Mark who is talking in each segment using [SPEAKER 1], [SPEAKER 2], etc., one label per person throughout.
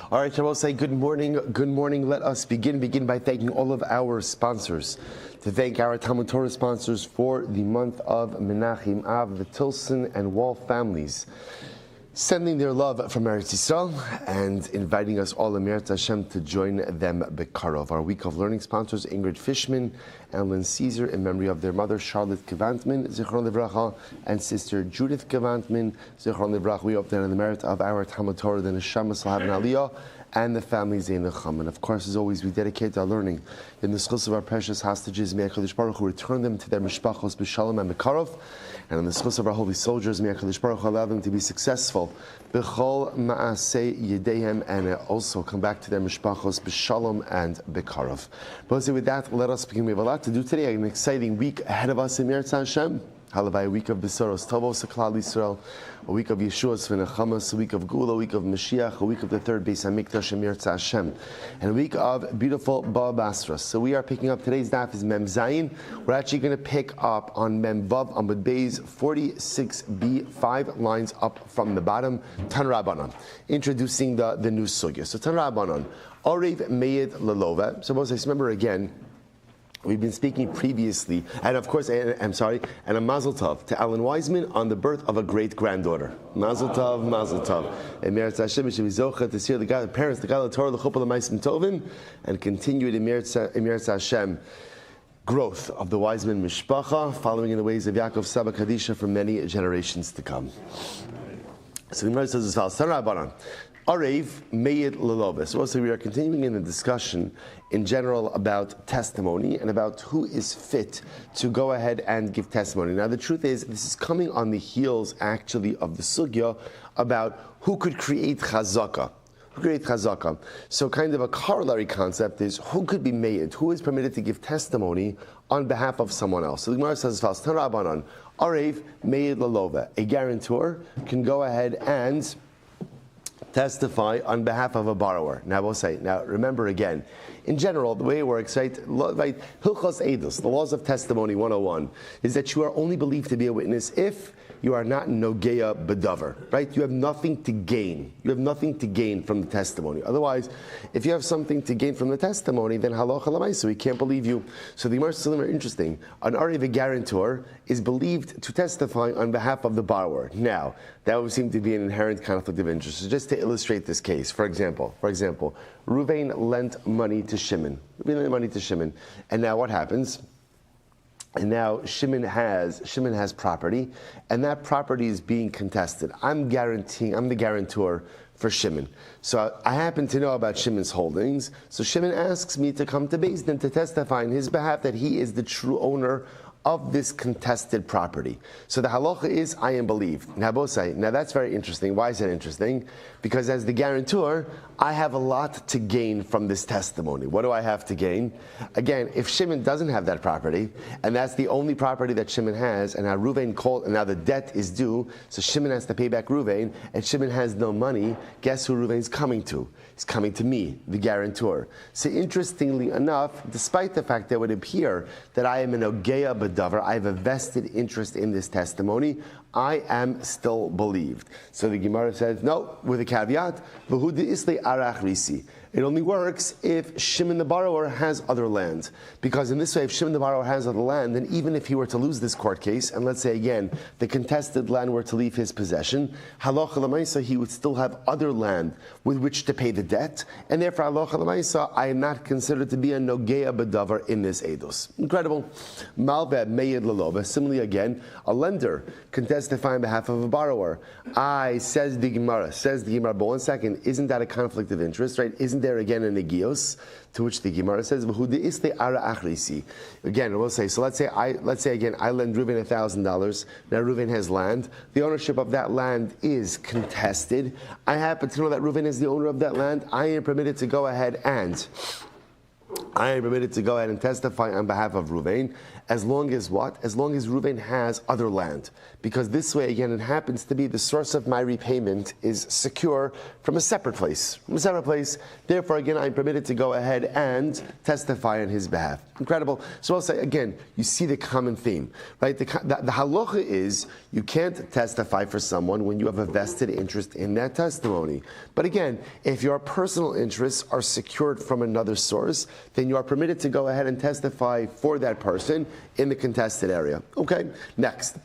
[SPEAKER 1] All right, I will say good morning. Good morning. Let us begin by thanking all of our sponsors. To thank our Talmud Torah sponsors for the month of Menachem Av, the Tilson and Wall families, sending their love from Eretz Yisrael and inviting us all, Emirat Hashem, to join them Bekarov. Our week of learning sponsors, Ingrid Fishman and Lynn Caesar, in memory of their mother, Charlotte Gevantman, Zichron Livracha, and sister Judith Gevantman, Zichron Livracha. We hope that in the merit of our Talmud Torah, the Neshama will have an aliyah, and the families in the Chum. And of course, as always, we dedicate our learning in the schus of our precious hostages. May HaKadosh Baruch Hu return them to their mishpachos b'shalom and bekarov. And in the schus of our holy soldiers, may HaKadosh Baruch Hu allow them to be successful b'chol ma'aseh yedehem, and also come back to their mishpachos b'shalom and bekarov. But with that, let us begin. We have a lot to do today. An exciting week ahead of us in Eretz Hashem. Halavai, a week of Besoros Tovos Klal Yisrael, a week of Yeshua's V'nechamas, a week of Gula, a week of Mashiach, a week of the third Beis HaMikdash in Eretz Hashem, and a week of beautiful Bava Basra. So we are picking up today's daf is Mem Zayin. We're actually going to pick up on Mem Vav Amud Beis 46b, 5 lines up from the bottom. Tan Rabbanon, introducing the new sugya. So Tan Rabbanon, Orev Meid Lelova. So Moses, remember again, we've been speaking previously, and of course, and a mazel tov to Alan Wiseman on the birth of a great-granddaughter. Mazel tov, mazel tov. And Meretz Hashem, should be zocha to see the parents, the Gadol Torah, the Chupal Maisim Tovim, and continue in Meretz Hashem growth of the Wiseman Mishpacha, following in the ways of Yaakov Saba Kadisha for many generations to come. So the Gemara says as follows: Baran. Arev Meid Lelovis. Also, we are continuing in the discussion in general about testimony and about who is fit to go ahead and give testimony. Now, the truth is, this is coming on the heels, actually, of the sugya about who could create chazaka. Who create chazaka? So, kind of a corollary concept is who could be meid, who is permitted to give testimony on behalf of someone else. So, the Gemara says as follows: Tarabanan, Arev Meid Lelova. A guarantor can go ahead and testify on behalf of a borrower. Now we'll say, remember again, in general, the way it works, right? Hilchos Eidos, the laws of testimony 101, is that you are only believed to be a witness if you are not nogeya bedavar, right? You have nothing to gain. You have nothing to gain from the testimony. Otherwise, if you have something to gain from the testimony, then halacha l'maisa, we can't believe you. So the Gemara is very interesting. An Ari, the guarantor, is believed to testify on behalf of the borrower. Now, that would seem to be an inherent conflict of interest. So just to illustrate this case, for example, Ruvain lent money to Shimon. And now what happens? And now Shimon has property, and that property is being contested. I'm the guarantor for Shimon. So I happen to know about Shimon's holdings. So Shimon asks me to come to Beis Din to testify on his behalf that he is the true owner of this contested property. So the halacha is, I am believed. Now that's very interesting. Why is that interesting? Because as the guarantor, I have a lot to gain from this testimony. What do I have to gain? Again, if Shimon doesn't have that property, and that's the only property that Shimon has, and now Ruvain called, and now the debt is due, so Shimon has to pay back Ruvain, and Shimon has no money, guess who Ruvain's coming to? He's coming to me, the guarantor. So interestingly enough, despite the fact that it would appear that I am an ogeya bedavar, I have a vested interest in this testimony, I am still believed. So the Gemara says, no, with a caveat, v'hu de'isli arach risi. It only works if Shimon the borrower has other land. Because in this way, if Shimon the borrower has other land, then even if he were to lose this court case, and let's say again, the contested land were to leave his possession, halacha l'maisa, he would still have other land with which to pay the debt, and therefore halacha l'maisa, I am not considered to be a nogeya bedavar in this eidos. Incredible. Malveh meyed lelova. Similarly again, a lender can testify on behalf of a borrower. Says the Gemara, but 1 second, isn't that a conflict of interest, right? Isn't there again a negios? To which the Gemara says, again, I will say, so let's say again, I lend Reuven $1,000. Now Reuven has land. The ownership of that land is contested. I happen to know that Reuven is the owner of that land. I am permitted to go ahead and testify on behalf of Reuven. as long as what? As long as Reuven has other land. Because this way, again, it happens to be the source of my repayment is secure from a separate place. Therefore, again, I'm permitted to go ahead and testify on his behalf. Incredible. So I'll say, again, you see the common theme, right? The halacha is you can't testify for someone when you have a vested interest in that testimony. But again, if your personal interests are secured from another source, then you are permitted to go ahead and testify for that person in the contested area. Okay, next.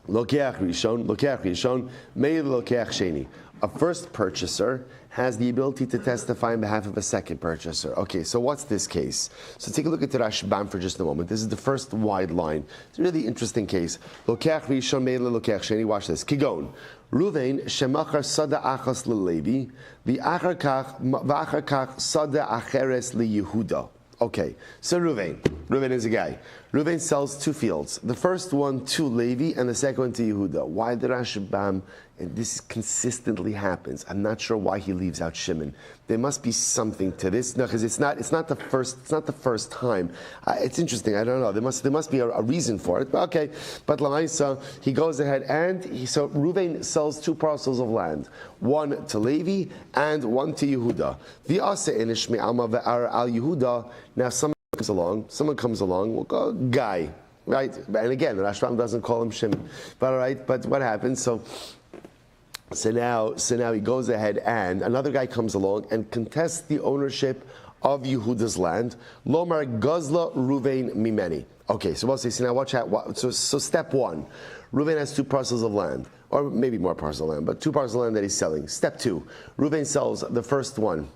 [SPEAKER 1] Lokeach Rishon, Meir Lokeach Sheni. A first purchaser has the ability to testify on behalf of a second purchaser. Okay, so what's this case? So take a look at the Rashbam for just a moment. This is the first wide line. It's a really interesting case. Lokeach Rishon, Meir Lokeach Sheni. Watch this. Kigon. Ruvain shemachar sada achas leLevi, v'achar kach sada acheres leYehuda. Okay, so Reuven is a guy. Reuven sells 2 fields. The first one to Levi and the second one to Yehuda. Why did Rashbam, and this consistently happens, I'm not sure why he leaves out Shimon. There must be something to this. No, because it's not the first time. It's interesting, I don't know. There must be a reason for it. But okay, but Lamaisa, he goes ahead and so Reuven sells 2 parcels of land. One to Levi and one to Yehuda. V'aseh inish me'alma ve'ar al Yehuda. Now someone comes along, we'll go guy, right? And again, the Rashbam doesn't call him Shimon. But all right, but what happens? So now he goes ahead and another guy comes along and contests the ownership of Yehuda's land. Lomar Gazla Ruvain Mimeni. Okay, so we'll say, so now watch out. So step 1, Reuven has 2 parcels of land, or maybe more parcels of land, but 2 parcels of land that he's selling. Step 2, Reuven sells the first one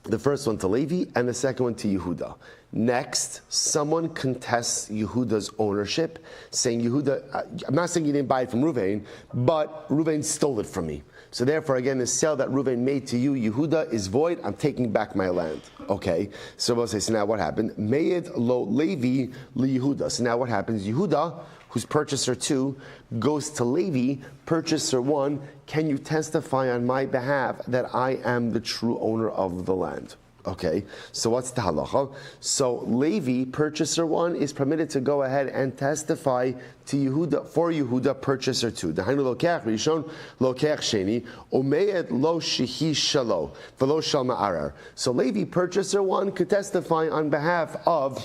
[SPEAKER 1] to Levi and the second one to Yehuda. Next, someone contests Yehuda's ownership, saying Yehuda, I'm not saying you didn't buy it from Reuven, but Reuven stole it from me. So therefore, again, the sale that Reuven made to you, Yehuda, is void. I'm taking back my land. Okay, so we'll say, so now what happened? Meyed lo Levi li Yehuda. So now what happens? Yehuda, who's purchaser 2, goes to Levi, purchaser 1, can you testify on my behalf that I am the true owner of the land? Okay, so what's the halacha? So Levi, purchaser 1, is permitted to go ahead and testify to Yehuda, for Yehuda, purchaser 2. Dahainu lokeach rishon, lokeach sheni, umeyed lo shehi shalo, v'lo shal ma'arar. So Levi, purchaser 1, could testify on behalf of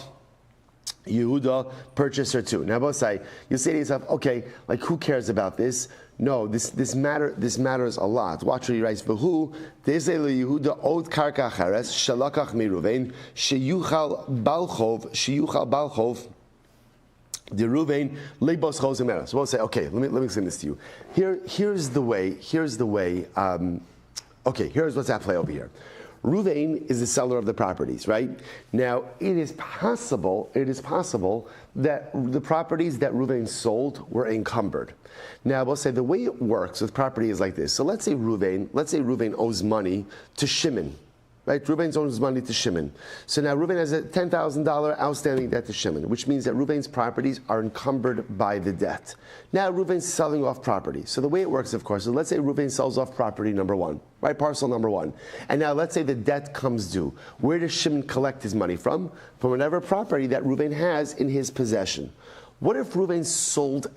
[SPEAKER 1] Yehuda, purchaser 2. Now, both say, you say to yourself, okay, like who cares about this? No, this matters a lot. Watch what he writes. V'hu teisei leYehuda od karka acheres shelakach miRuvain sheyuchal balchov the Ruvain lebos chos imera. So we'll say, okay, let me explain this to you. Here's the way. Okay, here's what's at play over here. Reuven is the seller of the properties, right? Now, it is possible that the properties that Reuven sold were encumbered. Now, we'll say the way it works with property is like this. So let's say Reuven owes money to Shimon. Right? Reuven owes money to Shimon. So now Reuven has a $10,000 outstanding debt to Shimon, which means that Reuven's properties are encumbered by the debt. Now Reuven's selling off property. So the way it works, of course, is let's say Reuven sells off property number 1, right? Parcel number 1. And now let's say the debt comes due. Where does Shimon collect his money from? From whatever property that Reuven has in his possession. What if Reuven sold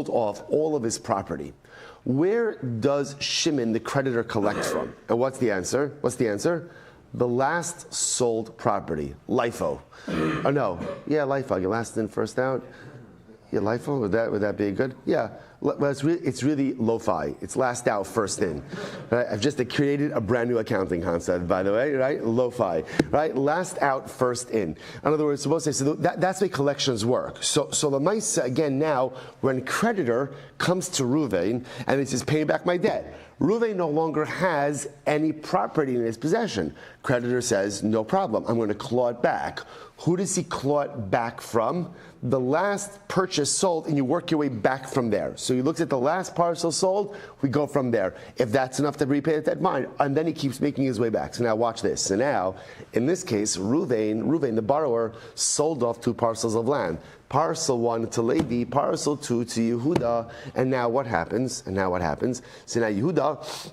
[SPEAKER 1] off all of his property? Where does Shimon, the creditor, collect from? And what's the answer? The last sold property, LIFO. Oh no, yeah, LIFO. You last in, first out. Yeah, LIFO. Would that be good? Yeah. Well, it's really lo-fi. It's last out, first in. Right? I've just created a brand new accounting concept, by the way, right? Lo-fi, right? Last out, first in. In other words, supposed to say, so that's the way collections work. So the Maisa, again, now, when creditor comes to Reuven and he says, pay back my debt, Reuven no longer has any property in his possession. Creditor says, no problem, I'm going to claw it back. Who does he claw it back from? The last purchase sold, and you work your way back from there. So he looks at the last parcel sold, we go from there. If that's enough to repay the debt, fine. And then he keeps making his way back. So now watch this. So now, in this case, Reuven, the borrower, sold off 2 parcels of land. Parcel 1 to Levi, parcel 2 to Yehuda. And now what happens? So now Yehuda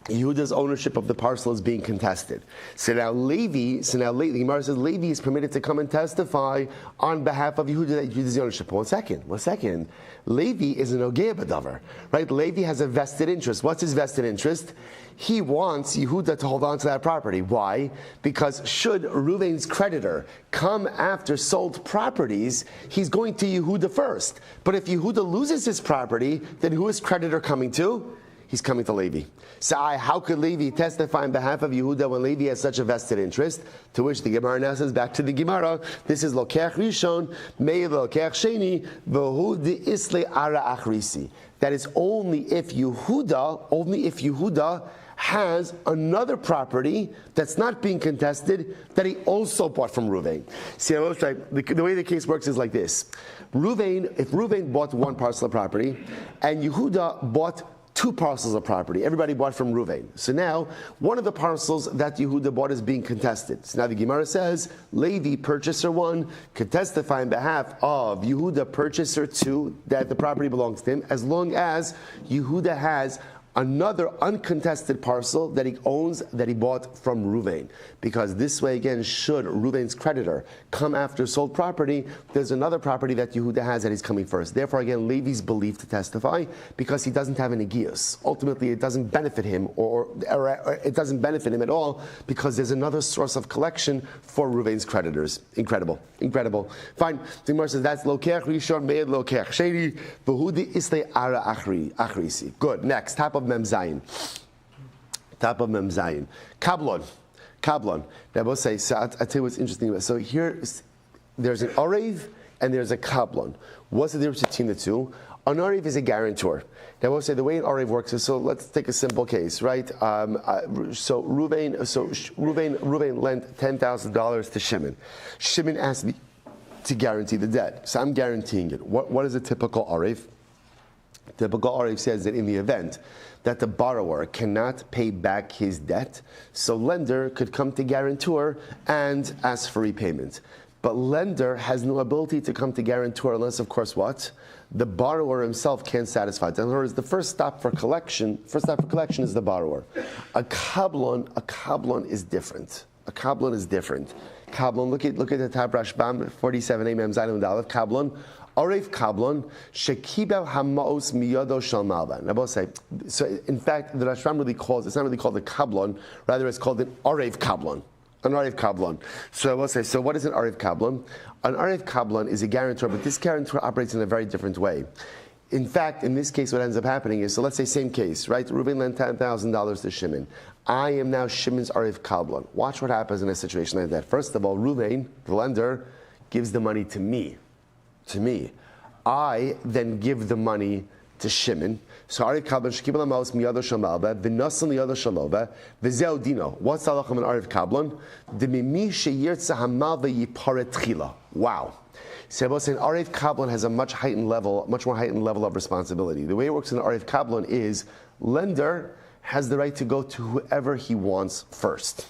[SPEAKER 1] Yehuda's ownership of the parcel is being contested. So now the Gemara says Levi is permitted to come and testify on behalf of Yehuda that Yehuda's ownership. One second. Levi is an ogea b'davar, right? Levi has a vested interest. What's his vested interest? He wants Yehuda to hold on to that property. Why? Because should Reuven's creditor come after sold properties, he's going to Yehuda first. But if Yehuda loses his property, then who is creditor coming to? He's coming to Levi. So how could Levi testify on behalf of Yehuda when Levi has such a vested interest? To which the Gemara now says, back to the Gemara, this is Lokech Rishon, Mei Lokech Sheni, V'hu de Isle Ara Achrisi. That is only if Yehuda has another property that's not being contested that he also bought from Reuven. See, the way the case works is like this. If Reuven bought one parcel of property and Yehuda bought two parcels of property. Everybody bought from Reuven. So now, one of the parcels that Yehuda bought is being contested. So now the Gemara says, Levi, purchaser one, could testify on behalf of Yehuda, purchaser two, that the property belongs to him, as long as Yehuda has another uncontested parcel that he owns that he bought from Reuven. Because this way, again, should Reuven's creditor come after sold property, there's another property that Yehuda has that he's coming first. Therefore, again, Levi's believed to testify because he doesn't have any gius. Ultimately, it doesn't benefit him, or it doesn't benefit him at all because there's another source of collection for Reuven's creditors. Incredible. Fine. The Gemara says that's lokech rishon me'ed lokech sheni v'hudi isle ara achrisi. Good. Next, top of Mem Zayin. Kablon. Now, both say, so I'll tell you what's interesting about it. So here, there's an Arev and there's a Kablon. What's the difference between the two? An Arev is a guarantor. Now, we'll say the way an Arev works is, so let's take a simple case, right? So Reuven lent $10,000 to Shimon. Shimon asked me to guarantee the debt. So I'm guaranteeing it. What is a typical Arev? Typical Arev says that in the event that the borrower cannot pay back his debt, so lender could come to guarantor and ask for repayment. But lender has no ability to come to guarantor unless, of course, what? The borrower himself can't satisfy it. In other words, the first stop for collection is the borrower. A kablon is different. Kablon, look at the Tab Rashbam 47a Mem Zayin Aleph. Kablon. Arev Kablon, Shekibel Hamaos Miyado Shal Malva. Now both say, so in fact, the Rashbam really calls, it's not really called a Kablon, rather it's called an Arev Kablon. So I will say, so what is an Arev Kablon? An Arev Kablon is a guarantor, but this guarantor operates in a very different way. In fact, in this case, what ends up happening is, so let's say same case, right? Reuven lent $10,000 to Shimon. I am now Shimon's Arev Kablon. Watch what happens in a situation like that. First of all, Reuven, the lender, gives the money to me. I then give the money to Shimon. So Arev Kablon shekibel hamaos miyado shel malva v'nasan liyado shel lova v'zeu dino. What's the halacha of an Arev Kablon? Demimi sheyirtza hamalva yiparet tchila. Wow. So an Arev Kablon has a much more heightened level of responsibility. The way it works in an Arev Kablon is lender has the right to go to whoever he wants first.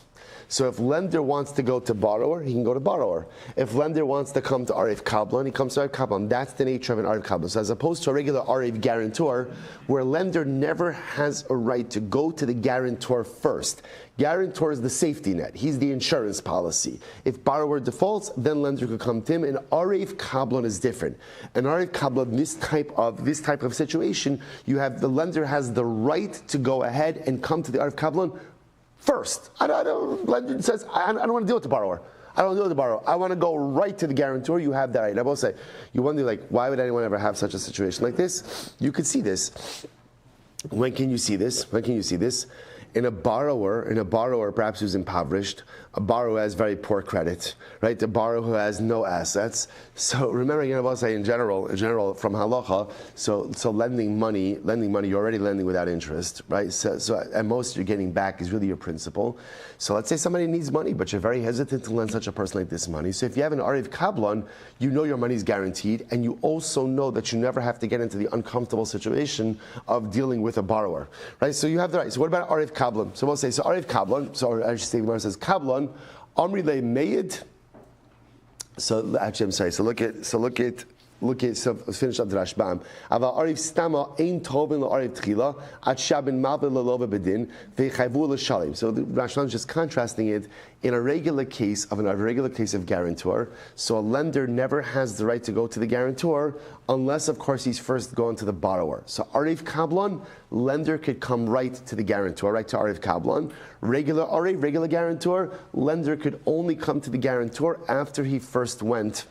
[SPEAKER 1] So if lender wants to go to borrower, he can go to borrower. If lender wants to come to Arev Kablon, he comes to Arev Kablon. That's the nature of an Arev Kablon. So as opposed to a regular Arev guarantor, where lender never has a right to go to the guarantor first. Guarantor is the safety net. He's the insurance policy. If borrower defaults, then lender could come to him. And Arev Kablon is different. An Arev Kablon, this type of situation, you have the lender has the right to go ahead and come to the Arev Kablon first. Lender says, I don't want to deal with the borrower. I want to go right to the guarantor. You have that right. I will say, you wonder, why would anyone ever have such a situation like this? You could see this. When can you see this? In a borrower perhaps who's impoverished, a borrower who has very poor credit, right? A borrower who has no assets. So remember, I'll say in general from halacha, so lending money, you're already lending without interest, right? So at most you're getting back is really your principal. So let's say somebody needs money, but you're very hesitant to lend such a person like this money. So if you have an Arev Kablon, you know your money is guaranteed, and you also know that you never have to get into the uncomfortable situation of dealing with a borrower, right? So you have the right. So what about Arev Kablon? So we'll say, so Arev Kablon, so I should say, the Gemara says, Kablon, Amri le Meid. So actually, I'm sorry. So look at Look at, so let's finish up the Rashbam. Aval Arif Stama Ein Tovin LaArif Tchila At Shabin Malvin LaLova Bedin V'Chayvu L'Shalim. So the Rashbam is just contrasting it in a regular case of guarantor. So a lender never has the right to go to the guarantor unless, of course, he's first going to the borrower. So Arif Kablan, lender could come right to the guarantor, right to Arif Kablan. Regular guarantor, lender could only come to the guarantor after he first went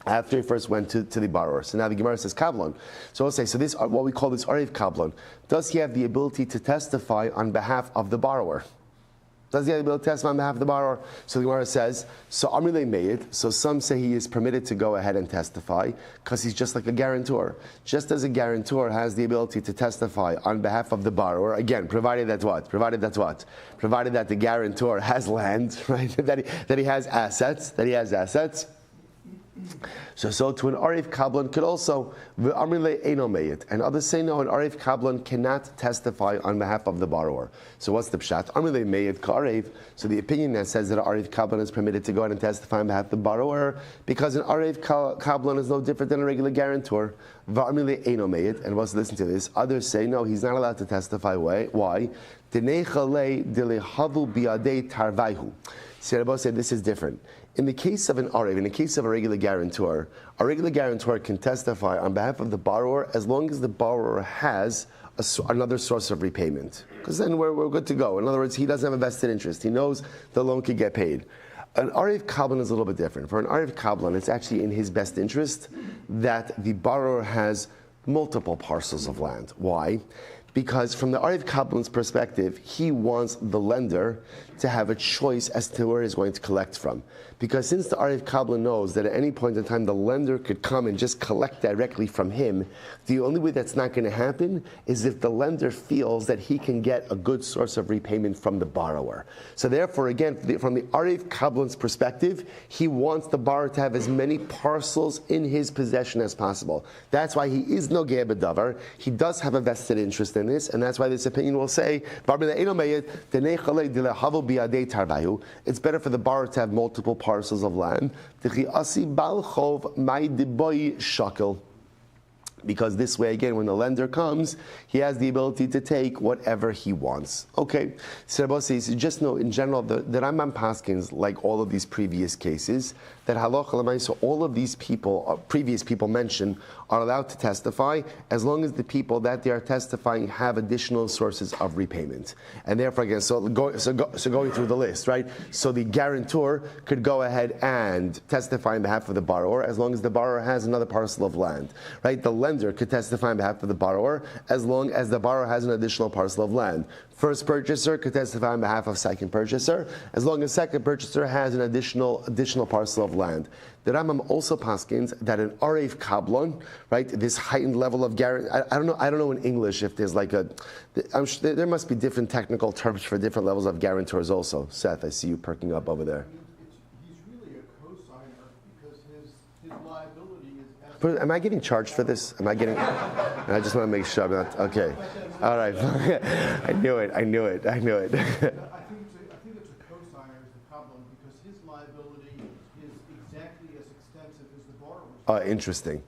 [SPEAKER 1] to the borrower. So now the Gemara says Kablon. So we'll say, so this, what we call this Arif Kablon, does he have the ability to testify on behalf of the borrower? Does he have the ability to testify on behalf of the borrower? So the Gemara says, so Amrile Mayid, so some say he is permitted to go ahead and testify because he's just like a guarantor. Just as a guarantor has the ability to testify on behalf of the borrower, again, provided that the guarantor has land, right? that he has assets. So to an Arif Kablan could also, and others say no, an Arif Kablan cannot testify on behalf of the borrower. So what's the pshat? Amrile Meyed Ka'arif. So the opinion that says that an Arif Kablan is permitted to go ahead and testify on behalf of the borrower, because an Arif Kablan is no different than a regular guarantor. Va'amrile Eino Meyed, and let's listen to this. Others say no, he's not allowed to testify. Why? Rabbi said this is different. In the case of an Arev, in the case of a regular guarantor can testify on behalf of the borrower as long as the borrower has another source of repayment. Because then we're good to go. In other words, he doesn't have a vested interest. He knows the loan could get paid. An Arev Kablan is a little bit different. For an Arev Kablan, it's actually in his best interest that the borrower has multiple parcels of land. Why? Because from the Arif Kablan's perspective, he wants the lender to have a choice as to where he's going to collect from. Because since the Arif Kablan knows that at any point in time the lender could come and just collect directly from him, the only way that's not going to happen is if the lender feels that he can get a good source of repayment from the borrower. So therefore, again, from the Arif Kablan's perspective, he wants the borrower to have as many parcels in his possession as possible. That's why he is no Gei B'davar. He does have a vested interest in this, and that's why this opinion will say, it's better for the borrower to have multiple parcels of land. Because this way, again, when the lender comes, he has the ability to take whatever he wants. Okay, so Rabbi says, just know in general, the Rambam Paskins, like all of these previous cases, that halacha l'maisa, all of these people, previous people mentioned, are allowed to testify as long as the people that they are testifying have additional sources of repayment. And therefore, again, so going through the list, right? So the guarantor could go ahead and testify on behalf of the borrower as long as the borrower has another parcel of land, right? The lender could testify on behalf of the borrower as long as the borrower has an additional parcel of land. First purchaser could testify on behalf of second purchaser as long as second purchaser has an additional parcel of land. The Rambam also paskins that an Arev Kablon, right, this heightened level of guarantee. I don't know in English if there's like I'm sure there must be different technical terms for different levels of guarantors also. Seth, I see you perking up over there.
[SPEAKER 2] He's really a co-signer because his liability is.
[SPEAKER 1] Am I getting charged for this? I just want to make sure I'm not. Okay. All right. I knew it.
[SPEAKER 2] I think it's a co-signer is the problem because his liability is exactly as extensive as the borrower's.
[SPEAKER 1] Interesting.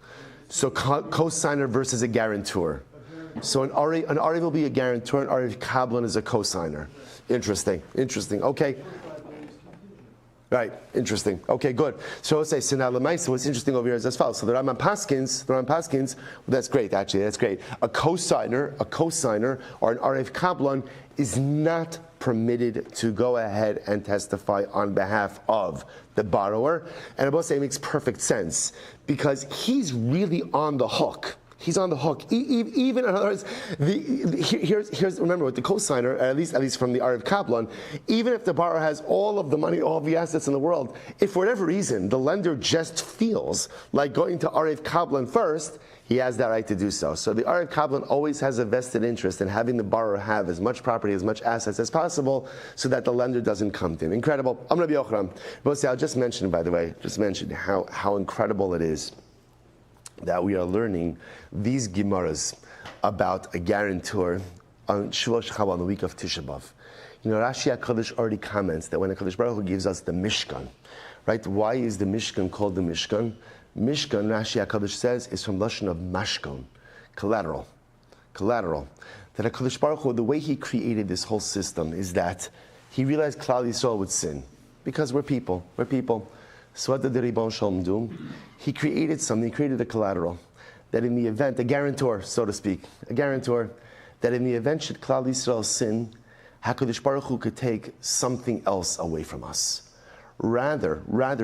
[SPEAKER 1] So co-signer versus a guarantor. So an Ari will be a guarantor, an Ari Kablan is a co-signer. Interesting. Okay. Right, interesting. Okay, good. So let's say, so now Lemaisa, what's interesting over here is as follows. So the Rambam Paskins, that's great, actually, that's great. A co-signer, or an Arif Kablan is not permitted to go ahead and testify on behalf of the borrower. And I will say it makes perfect sense because he's really on the hook. He's on the hook. Even in other words, here's remember with the co-signer, at least from the Arif Kablan, even if the borrower has all of the money, all of the assets in the world, if for whatever reason the lender just feels like going to Arif Kablan first, he has that right to do so. So the Arif Kablan always has a vested interest in having the borrower have as much property, as much assets as possible, so that the lender doesn't come to him. Incredible. I'm Rabbi Yochanan. I'll just mention, by the way, how incredible it is that we are learning these Gemaras about a guarantor on Shavuot Shechava on the week of Tisha B'Av. You know, Rashi HaKadosh already comments that when HaKadosh Baruch Hu gives us the Mishkan, right? Why is the Mishkan called the Mishkan? Mishkan, Rashi HaKadosh says, is from Lashon of mashkon, collateral. That HaKadosh Baruch Hu, the way He created this whole system is that He realized Klal Yisrael would sin. Because we're people. So what did the Ribbon Shalom do? He created something, He created a collateral. That in the event, a guarantor, so to speak, that in the event should Klal Yisrael sin, HaKadosh Baruch Hu could take something else away from us. Rather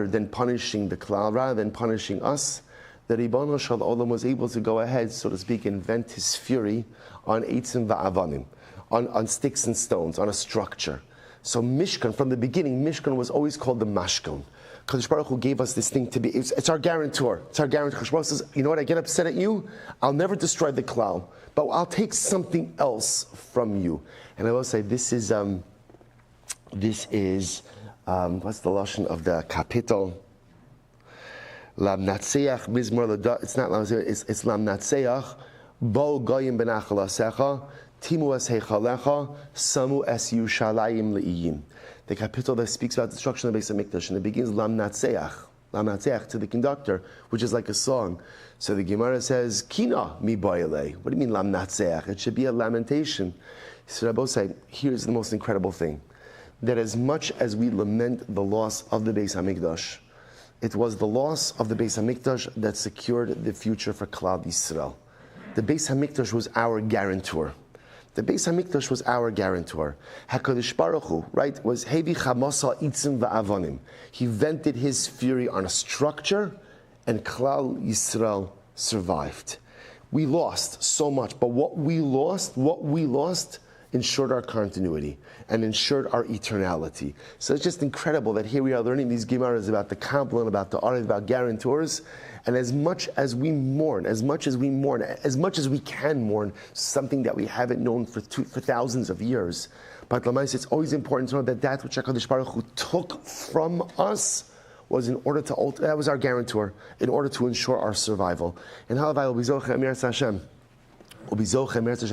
[SPEAKER 1] than punishing the Klal, rather than punishing us, the Ribbon Shalom was able to go ahead, so to speak, and vent His fury on eitzim va'avanim, on sticks and stones, on a structure. So Mishkan, from the beginning, Mishkan was always called the Mashkon. Kadosh Baruch Hu gave us this thing to be, it's our guarantor. Kadosh Baruch Hu says, you know what, I get upset at you, I'll never destroy the Klal, but I'll take something else from you. And I will say, this is what's the lashon of the capital? Lam Natseach Mizmor, it's not Lam Natseach, it's Lam Natseach, Bo Goyim Benachal Asecha, Timu Es Heichalecha, Samu Es Yushalayim Le'iyim. The capital that speaks about the destruction of the Beis HaMikdash, and it begins Lam Natseach to the conductor, which is like a song. So the Gemara says, Kina mi boile. What do you mean Lam Natseach? It should be a lamentation. So Rabbi say, here's the most incredible thing, that as much as we lament the loss of the Beis HaMikdash, it was the loss of the Beis HaMikdash that secured the future for Klal Yisrael. The Beis HaMikdash was our guarantor. HaKadosh Baruch Hu, right, was Hevi Chamasa Itzim Va'avanim. He vented His fury on a structure, and Klal Yisrael survived. We lost so much, but what we lost ensured our continuity and ensured our eternality. So it's just incredible that here we are learning these Gemaras about the Kabbalah, about the Arev, about guarantors, and as much as we can mourn something that we haven't known for thousands of years, but Lamais, it's always important to know that which HaKadosh Baruch Hu took from us was in order to, that was our guarantor, in order to ensure our survival. And Halavai Ubizocha Amir Hashem,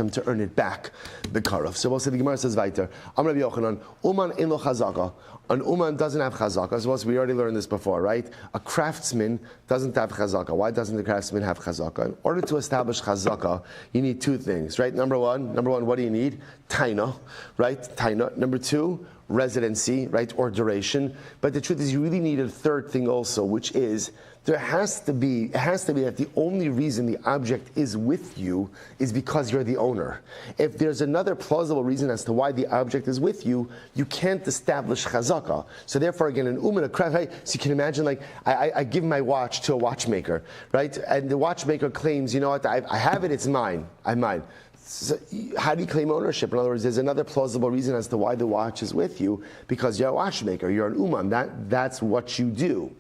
[SPEAKER 1] to earn it back, the Karaf. So we'll say the Gemara says weiter. Am Rabbi Yochanan, Uman ein lo chazaka. An Uman doesn't have chazaka. So we already learned this before, right? A craftsman doesn't have chazaka. Why doesn't the craftsman have chazaka? In order to establish chazaka, you need two things, right? Number one, what do you need? Taina, right? Taina. Number two, residency, right? Or duration. But the truth is, you really need a third thing also, which is, it has to be that the only reason the object is with you is because you're the owner. If there's another plausible reason as to why the object is with you, you can't establish chazaka. So therefore, again, an a craft, right? So you can imagine, like, I give my watch to a watchmaker, right? And the watchmaker claims, you know what, I have it, it's mine, I'm mine. So how do you claim ownership? In other words, there's another plausible reason as to why the watch is with you, because you're a watchmaker, you're an uman, that's what you do.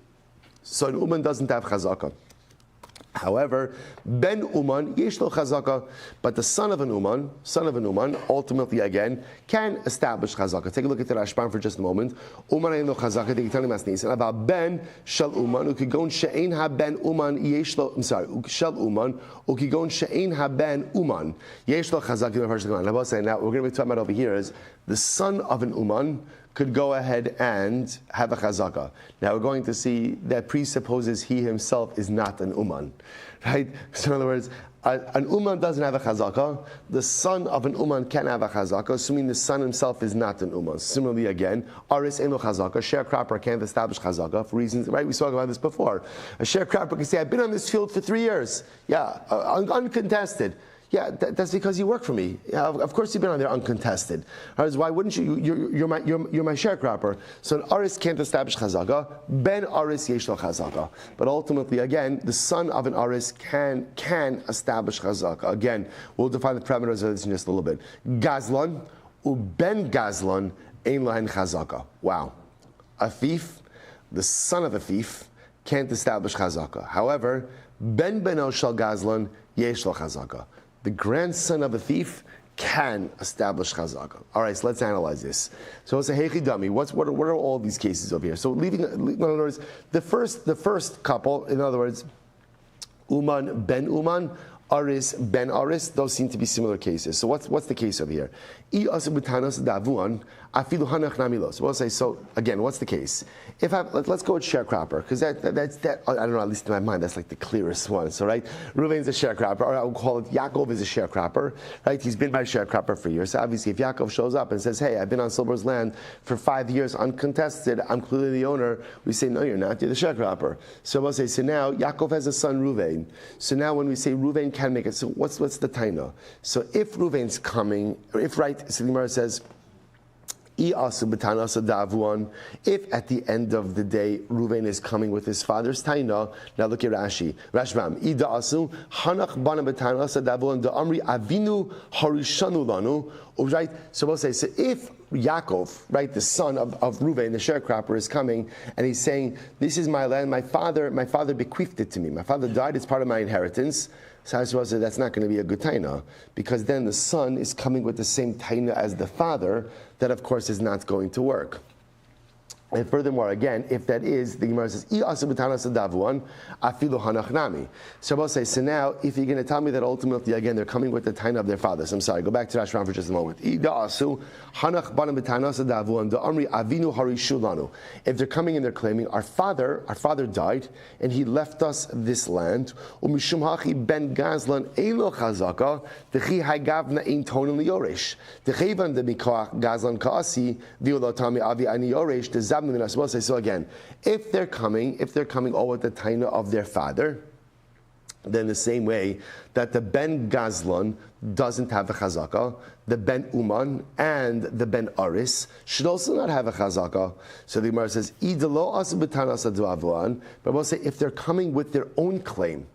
[SPEAKER 1] So an uman doesn't have chazaka. However, ben uman yesh lo chazaka, but the son of an uman, ultimately again can establish chazaka. Take a look at the Rashbam for just a moment. Uman ein lo chazaka. They tell him as nisan about ben shel uman ukigon she'ein ha ben uman yesh lo. Shel uman ukigon she'ein ha ben uman yesh lo chazaka. Now we're going to be talking about over here is the son of an uman could go ahead and have a chazaka. Now we're going to see that presupposes he himself is not an uman, right? So in other words, an uman doesn't have a chazaka. The son of an uman can have a chazaka, assuming the son himself is not an uman. Similarly, again, aris eno chazaka. Sharecropper can't establish chazaka for reasons, right? We spoke about this before. A sharecropper can say, "I've been on this field for 3 years. Yeah, uncontested." Yeah, that's because you work for me. Yeah, of course you've been on there uncontested. Otherwise, why wouldn't you? You're my sharecropper. So an aris can't establish chazaka. Ben aris yesh lo chazaka. But ultimately, again, the son of an aris can establish chazaka. Again, we'll define the parameters of this in just a little bit. Gazlan uben gazlan ein lahen chazaka. Wow, a thief, the son of a thief, can't establish chazaka. However, ben beno shel gazlan yesh lo chazaka. The grandson of a thief can establish chazaka. All right, so let's analyze this. So it's a heichi dummy. What are all these cases over here? So in other words, the first couple, in other words, uman ben uman, aris ben aris, those seem to be similar cases. So what's the case over here? I Afilu hanach namilos. We'll say, so again, what's the case? Let's go with sharecropper, because that's I don't know, at least in my mind, that's like the clearest one. So, right, Reuven's a sharecropper, or I would call it Yaakov is a sharecropper, right? He's been my sharecropper for years. So obviously, if Yaakov shows up and says, hey, I've been on Silber's land for 5 years uncontested, I'm clearly the owner, we say, no, you're not, you're the sharecropper. So we'll say, so now Yaakov has a son, Reuven. So now when we say Reuven can make it, so what's the taina? So if Reuven's coming, or if, right, so the Gemara says, if at the end of the day Reuven is coming with his father's taina, now look at Rashi. Rashbam, right? So we'll say, so if Yaakov, right, the son of Reuven, the sharecropper, is coming and he's saying, this is my land, my father bequeathed it to me. My father died, it's part of my inheritance. So I suppose that's not going to be a good taina, because then the son is coming with the same taina as the father. That, of course, is not going to work. And furthermore, again, if that is, the Gemara says, so I'll say, so now, if you're going to tell me that ultimately, again, they're coming with the taina of their fathers, I'm sorry, go back to Rashbam for just a moment. If they're coming and they're claiming, our father died, and he left us this land, ben Gazlan so again, if they're coming all with the taina of their father, then the same way that the Ben Gazlan doesn't have a chazaka, the Ben Uman and the Ben Aris should also not have a chazaka. So the Gemara says, but we'll say if they're coming with their own claim.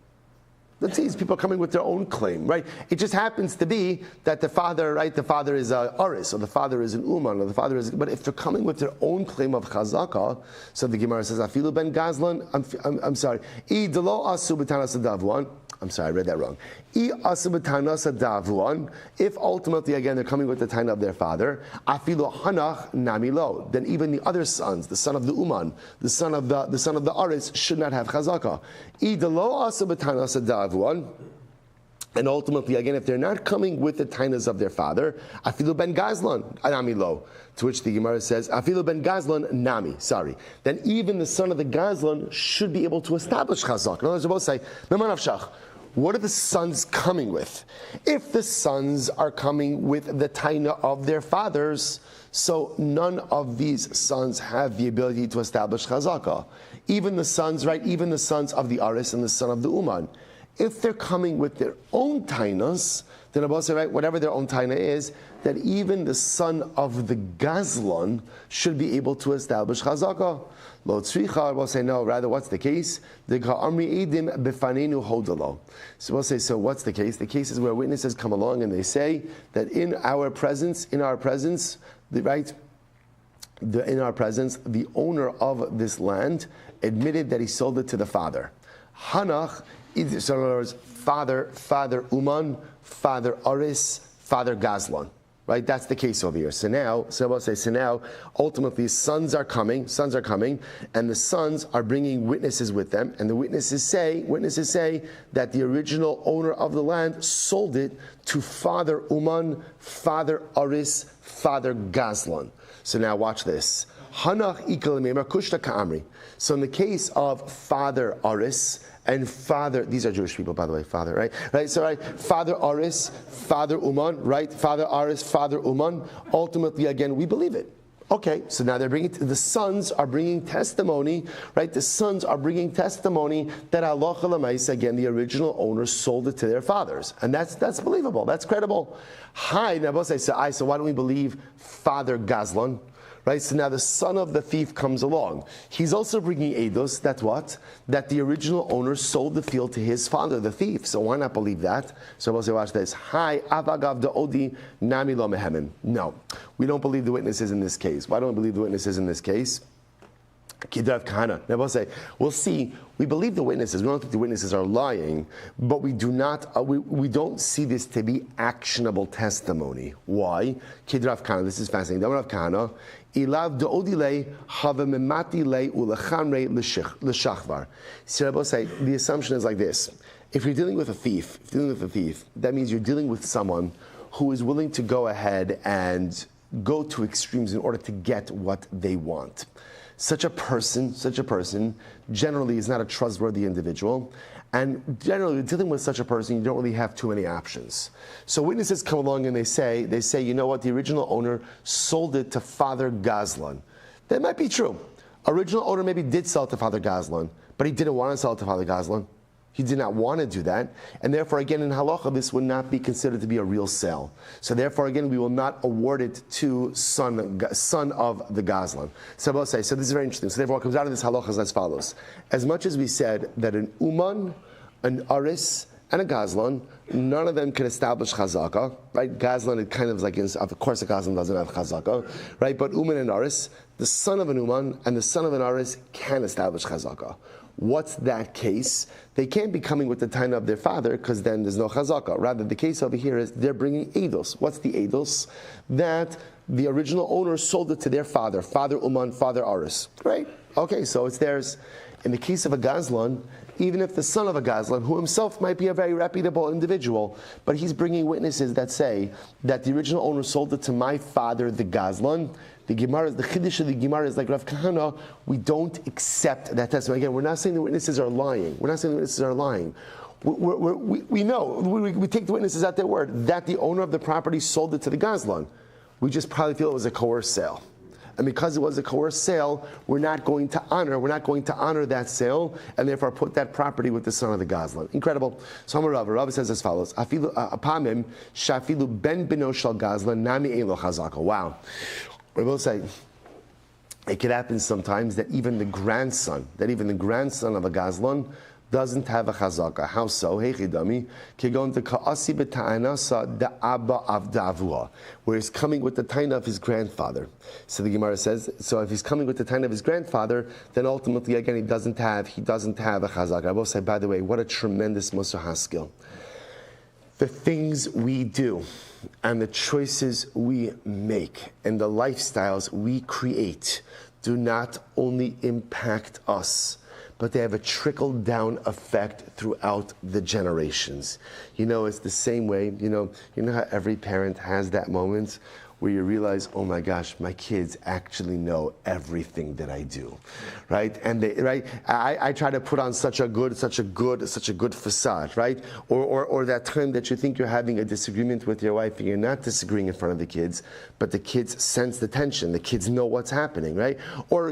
[SPEAKER 1] Let's say these people are coming with their own claim, right? It just happens to be that the father is a Aris, or the father is an Uman, or the father is. But if they're coming with their own claim of chazaka, so the Gemara says, "Afilu ben Gazlan." I'm sorry. Idlo asu b'tanas adavwan. I'm sorry, I read that wrong. If ultimately, again, they're coming with the taina of their father, afilu hanach namilo, then even the other sons, the son of the Uman, the son of the Aris, should not have chazaka. And ultimately, again, if they're not coming with the tainas of their father, afilu ben Gazlan namilo, to which the Gemara says, afilu ben Gazlan nami, sorry. Then even the son of the Gazlan should be able to establish chazak. In other words, both say, what are the sons coming with? If the sons are coming with the taina of their fathers, so none of these sons have the ability to establish chazaka. Even the sons, right? Even the sons of the Aris and the son of the Uman. If they're coming with their own tainas, then Abba say, right, whatever their own taina is, that even the son of the Gazlan should be able to establish chazaka. Lo tzricha, we'll say, no, rather, what's the case? The ka'amri edim befanenu hodalo. So we'll say, so what's the case? The case is where witnesses come along and they say that in our presence, the owner of this land admitted that he sold it to the father. Hanach, so in other words, father Uman, father Aris, father Gazlan. Right, that's the case over here. So now, ultimately, sons are coming, and the sons are bringing witnesses with them, and the witnesses say that the original owner of the land sold it to father Uman, father Aris, father Gazlan. So now watch this. Hanach ikalimemar kushta ka'amri. So in the case of father Aris and father, these are Jewish people, by the way, father, right? So, right, father Aris, father Uman, right? Father Aris, father Uman. Ultimately, again, we believe it. Okay, so now the sons are bringing testimony, right? The sons are bringing testimony that Allah L'maisa, again, the original owner sold it to their fathers. And that's believable, that's credible. Hi, now so why don't we believe father Gazlan? Right, so now the son of the thief comes along. He's also bringing eidos. That's what? That the original owner sold the field to his father, the thief. So why not believe that? So we'll say, watch this. Hi, avagav da'odi nami lo mehemen. No, we don't believe the witnesses in this case. Why don't we believe the witnesses in this case? Kidrav Kahana. Now we'll say, we'll see. We believe the witnesses. We don't think the witnesses are lying, but we do not. We don't see this to be actionable testimony. Why? Kidrav Kahana. This is fascinating. Rav Kahana. Ilav de'odile havememati le ulachamre l'shachvar. So Rabbi say the assumption is like this: if you're dealing with a thief, that means you're dealing with someone who is willing to go ahead and go to extremes in order to get what they want. Such a person generally is not a trustworthy individual. And generally, dealing with such a person, you don't really have too many options. So witnesses come along and they say, you know what, the original owner sold it to Father Gazlan. That might be true. Original owner maybe did sell it to Father Gazlan, but he didn't want to sell it to Father Gazlan. He did not want to do that, and therefore, again, in halacha, this would not be considered to be a real sale. So therefore, again, we will not award it to son of the Gazlan. So this is very interesting. So therefore, what comes out of this halacha is as follows. As much as we said that an uman, an aris, and a Gazlan, none of them can establish chazaka, right? Gazlan, it kind of like, of course, a Gazlan doesn't have chazaka, right? But uman and aris, the son of an uman and the son of an aris can establish chazaka. What's that case? They can't be coming with the taina of their father because then there's no chazaka. Rather, the case over here is they're bringing eidos. What's the eidos? That the original owner sold it to their father, Father Uman, Father Aris. Right? Okay, so it's theirs. In the case of a Gazlan, even if the son of a Gazlan, who himself might be a very reputable individual, but he's bringing witnesses that say that the original owner sold it to my father, the Gazlan. The Chiddush of the Gemara is like Rav Kahana, we don't accept that testimony. Again, we're not saying the witnesses are lying. We know, we take the witnesses at their word, that the owner of the property sold it to the Gazlan. We just probably feel it was a coerced sale. And because it was a coerced sale, we're not going to honor that sale, and therefore put that property with the son of the Gazlan. Incredible. So Rav says as follows: Apamim shafilu ben bino shal Gazlan nami elo chazaka. Wow. I will say, it could happen sometimes that even the grandson of a Gazlan doesn't have a chazaka. How so? Heichidami kegon de kaasi b'ta'anasa da abba avdavua, where he's coming with the taina of his grandfather. So the Gemara says, so if he's coming with the taina of his grandfather, then ultimately again he doesn't have a chazaka. I will say, by the way, what a tremendous Musar Haskell. The things we do and the choices we make and the lifestyles we create do not only impact us, but they have a trickle-down effect throughout the generations. You know, it's the same way, you know how every parent has that moment where you realize, oh my gosh, my kids actually know everything that I do, right? And I try to put on such a good facade, right? Or that time that you think you're having a disagreement with your wife and you're not disagreeing in front of the kids, but the kids sense the tension, the kids know what's happening, right? Or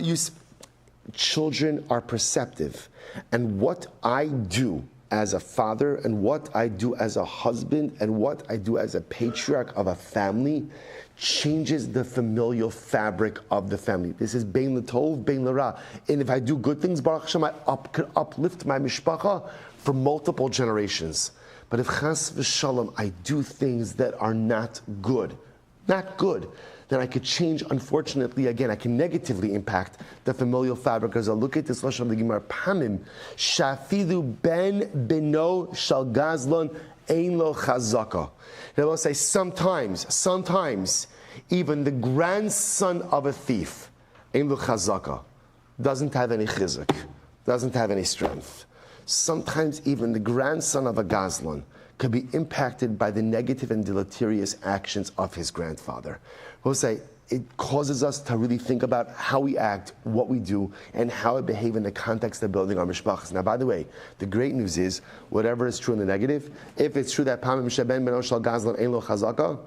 [SPEAKER 1] children are perceptive, and what I do as a father and what I do as a husband and what I do as a patriarch of a family changes the familial fabric of the family. This is bein l'tov, bein l'ra. And if I do good things, Baruch Hashem, I could uplift my mishpacha for multiple generations. But if chas v'shalom, I do things that are not good, then I could change, unfortunately, again, I can negatively impact the familial fabric. As I look at this lashon of the Gemara, Pamim, shafilu ben beno shal Gazlan ein lo chazaka. And I will say sometimes, even the grandson of a thief, ein lo chazaka, doesn't have any chizuk, doesn't have any strength. Sometimes even the grandson of a Gazlan could be impacted by the negative and deleterious actions of his grandfather. We'll say it causes us to really think about how we act, what we do, and how we behave in the context of building our mishpachas. Now, by the way, the great news is, whatever is true in the negative, if it's true that Pamim Sheben Ben Oshal Gazlan Ein Lo Chazaka,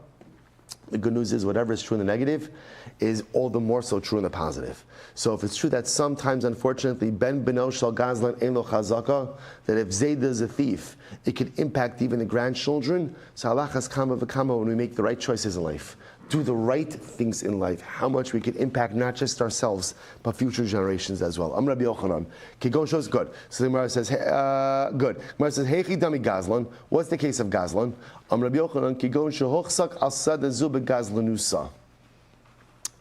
[SPEAKER 1] the good news is whatever is true in the negative is all the more so true in the positive. So if it's true that sometimes, unfortunately, Ben Beno Shal Gazlan Ein Lo Chazaka, that if Zayda is a thief, it could impact even the grandchildren. So Allah has kama v'kama when we make the right choices in life, do the right things in life, how much we can impact not just ourselves, but future generations as well. Rabbi Yochanan. Kigon shows good. So the Gemara says, good. The Gemara says, Heichi Dami Gazlan. What's the case of Gazlan? Rabbi Yochanan, Kigon shohochsak al sada zu begazlanusa.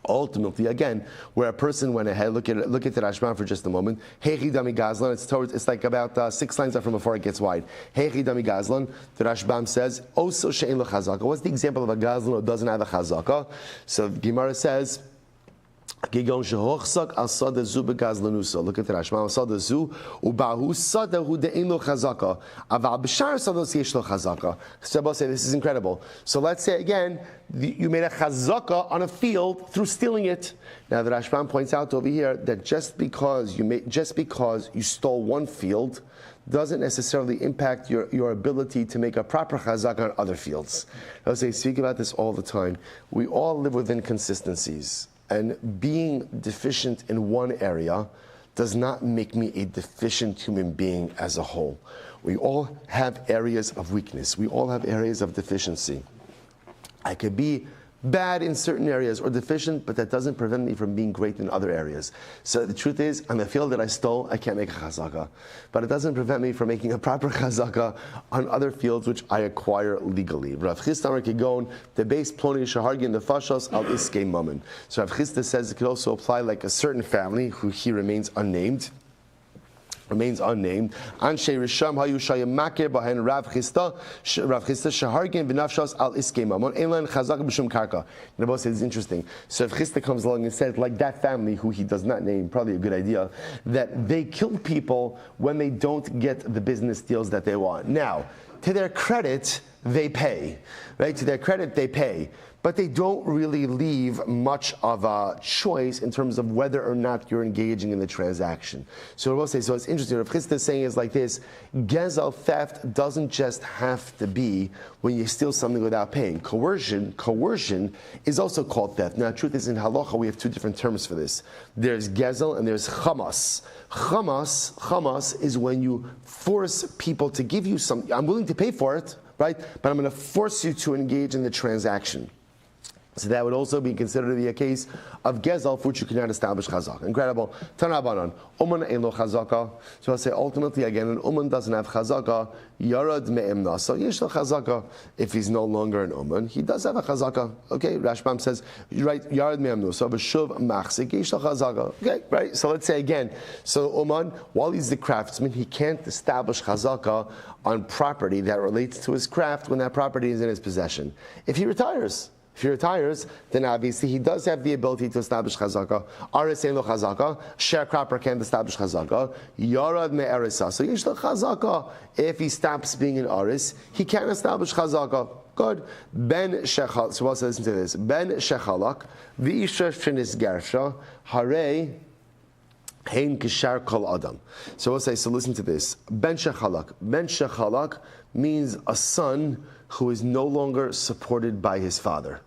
[SPEAKER 1] Ultimately, again, where a person went ahead, look at the Rashbam for just a moment. Heichi Dami Gazlan, it's like about 6 lines up from before it gets wide. Heichi Dami Gazlan, the Rashbam says, Oso she'en lo chazaka. What's the example of a Gazlan who doesn't have a chazaka? So the Gemara says, Look at the Rashma. Sada zu ubahu sada hu de'in lo chazaka. Aval b'shar sados yesh lo chazaka. Rabbi say this is incredible. So let's say again, you made a chazaka on a field through stealing it. Now the Rashbam points out over here that just because you stole one field doesn't necessarily impact your ability to make a proper chazaka on other fields. I say speak about this all the time. We all live with inconsistencies. And being deficient in one area does not make me a deficient human being as a whole. We all have areas of weakness. We all have areas of deficiency. I could be bad in certain areas or deficient, but that doesn't prevent me from being great in other areas. So the truth is, on the field that I stole, I can't make a chazaka. But it doesn't prevent me from making a proper chazaka on other fields which I acquire legally. Rav Chisda Kigon, the base ploni shahargin the fashos al iske mammon. So Rav Chisda says it could also apply like a certain family who he remains unnamed. Anshe Risham Hayu Shayim Makir Bahen Rav Chisda Shahargin V'Nafshos Al Iskei Mamon Eilan Chazak B'Shum Karka. Rabbi says it's interesting. So if Chisda comes along and says, like that family who he does not name, probably a good idea, that they kill people when they don't get the business deals that they want. Now, to their credit, they pay. Right? To their credit, they pay. But they don't really leave much of a choice in terms of whether or not you're engaging in the transaction. So Rabbi says, so it's interesting. Rav Chisda is saying is like this: Gezel, theft, doesn't just have to be when you steal something without paying. Coercion is also called theft. Now, the truth is, in halacha we have two different terms for this. There's Gezel and there's chamas. Chamas is when you force people to give you something. I'm willing to pay for it, right? But I'm going to force you to engage in the transaction. So that would also be considered to be a case of gezel for which you cannot establish chazaka. Incredible. Tanabanan. Uman ein lo chazaka. So I'll say ultimately again, an uman doesn't have chazaka. Yarad me'emna. So yesh lo chazaka. If he's no longer an uman, he does have a chazaka. Okay, Rashbam says, right, yarad me'emnu. So b'shuv machzik yesh lo chazaka. Okay, right. So let's say again, so uman, while he's the craftsman, he can't establish chazaka on property that relates to his craft when that property is in his possession. If he retires, then obviously he does have the ability to establish chazaka. Aris ein lo chazaka. Sharecropper can't establish chazaka. Yarad me'erisa. So yesh lo chazaka. If he stops being an aris, he can't establish chazaka. Good. Ben shechal. So let's listen to this. Ben shechalak. V'isha shenis gersha. Harei. Hein kishar kol adam. So we'll say, so listen to this. Ben shechalak. Ben shechalak means a son who is no longer supported by his father.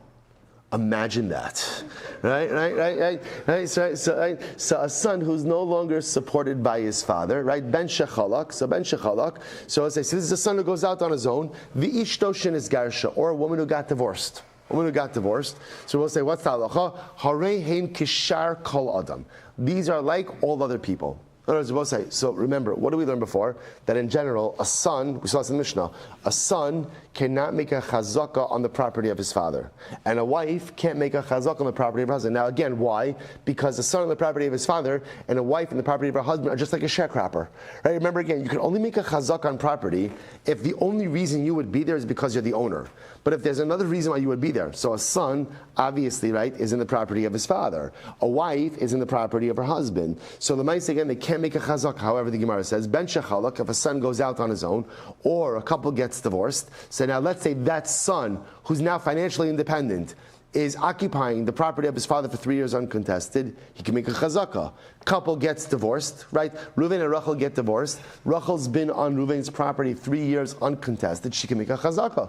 [SPEAKER 1] Imagine that, right? So a son who's no longer supported by his father, right? Ben shechalak. So ben shechalak. So let's say, so this is a son who goes out on his own. V'ishto shenis garsha, or a woman who got divorced. So we'll say, what's the halacha? Harei hein kishar kol adam. These are like all other people. In other words, we'll say, so remember, what did we learn before? That in general, a son, we saw this in the Mishnah, a son cannot make a chazaka on the property of his father. And a wife can't make a chazaka on the property of her husband. Now again, why? Because a son on the property of his father and a wife on the property of her husband are just like a sharecropper. Right? Remember again, you can only make a chazaka on property if the only reason you would be there is because you're the owner. But if there's another reason why you would be there, so a son, obviously, right, is in the property of his father. A wife is in the property of her husband. So the mice, again, they can't make a chazak. However, the Gemara says, ben shechalak, if a son goes out on his own, or a couple gets divorced, so now let's say that son, who's now financially independent, is occupying the property of his father for 3 years uncontested, he can make a chazaka. Couple gets divorced, right? Reuven and Rachel get divorced. Rachel's been on Reuven's property 3 years uncontested, she can make a chazaka.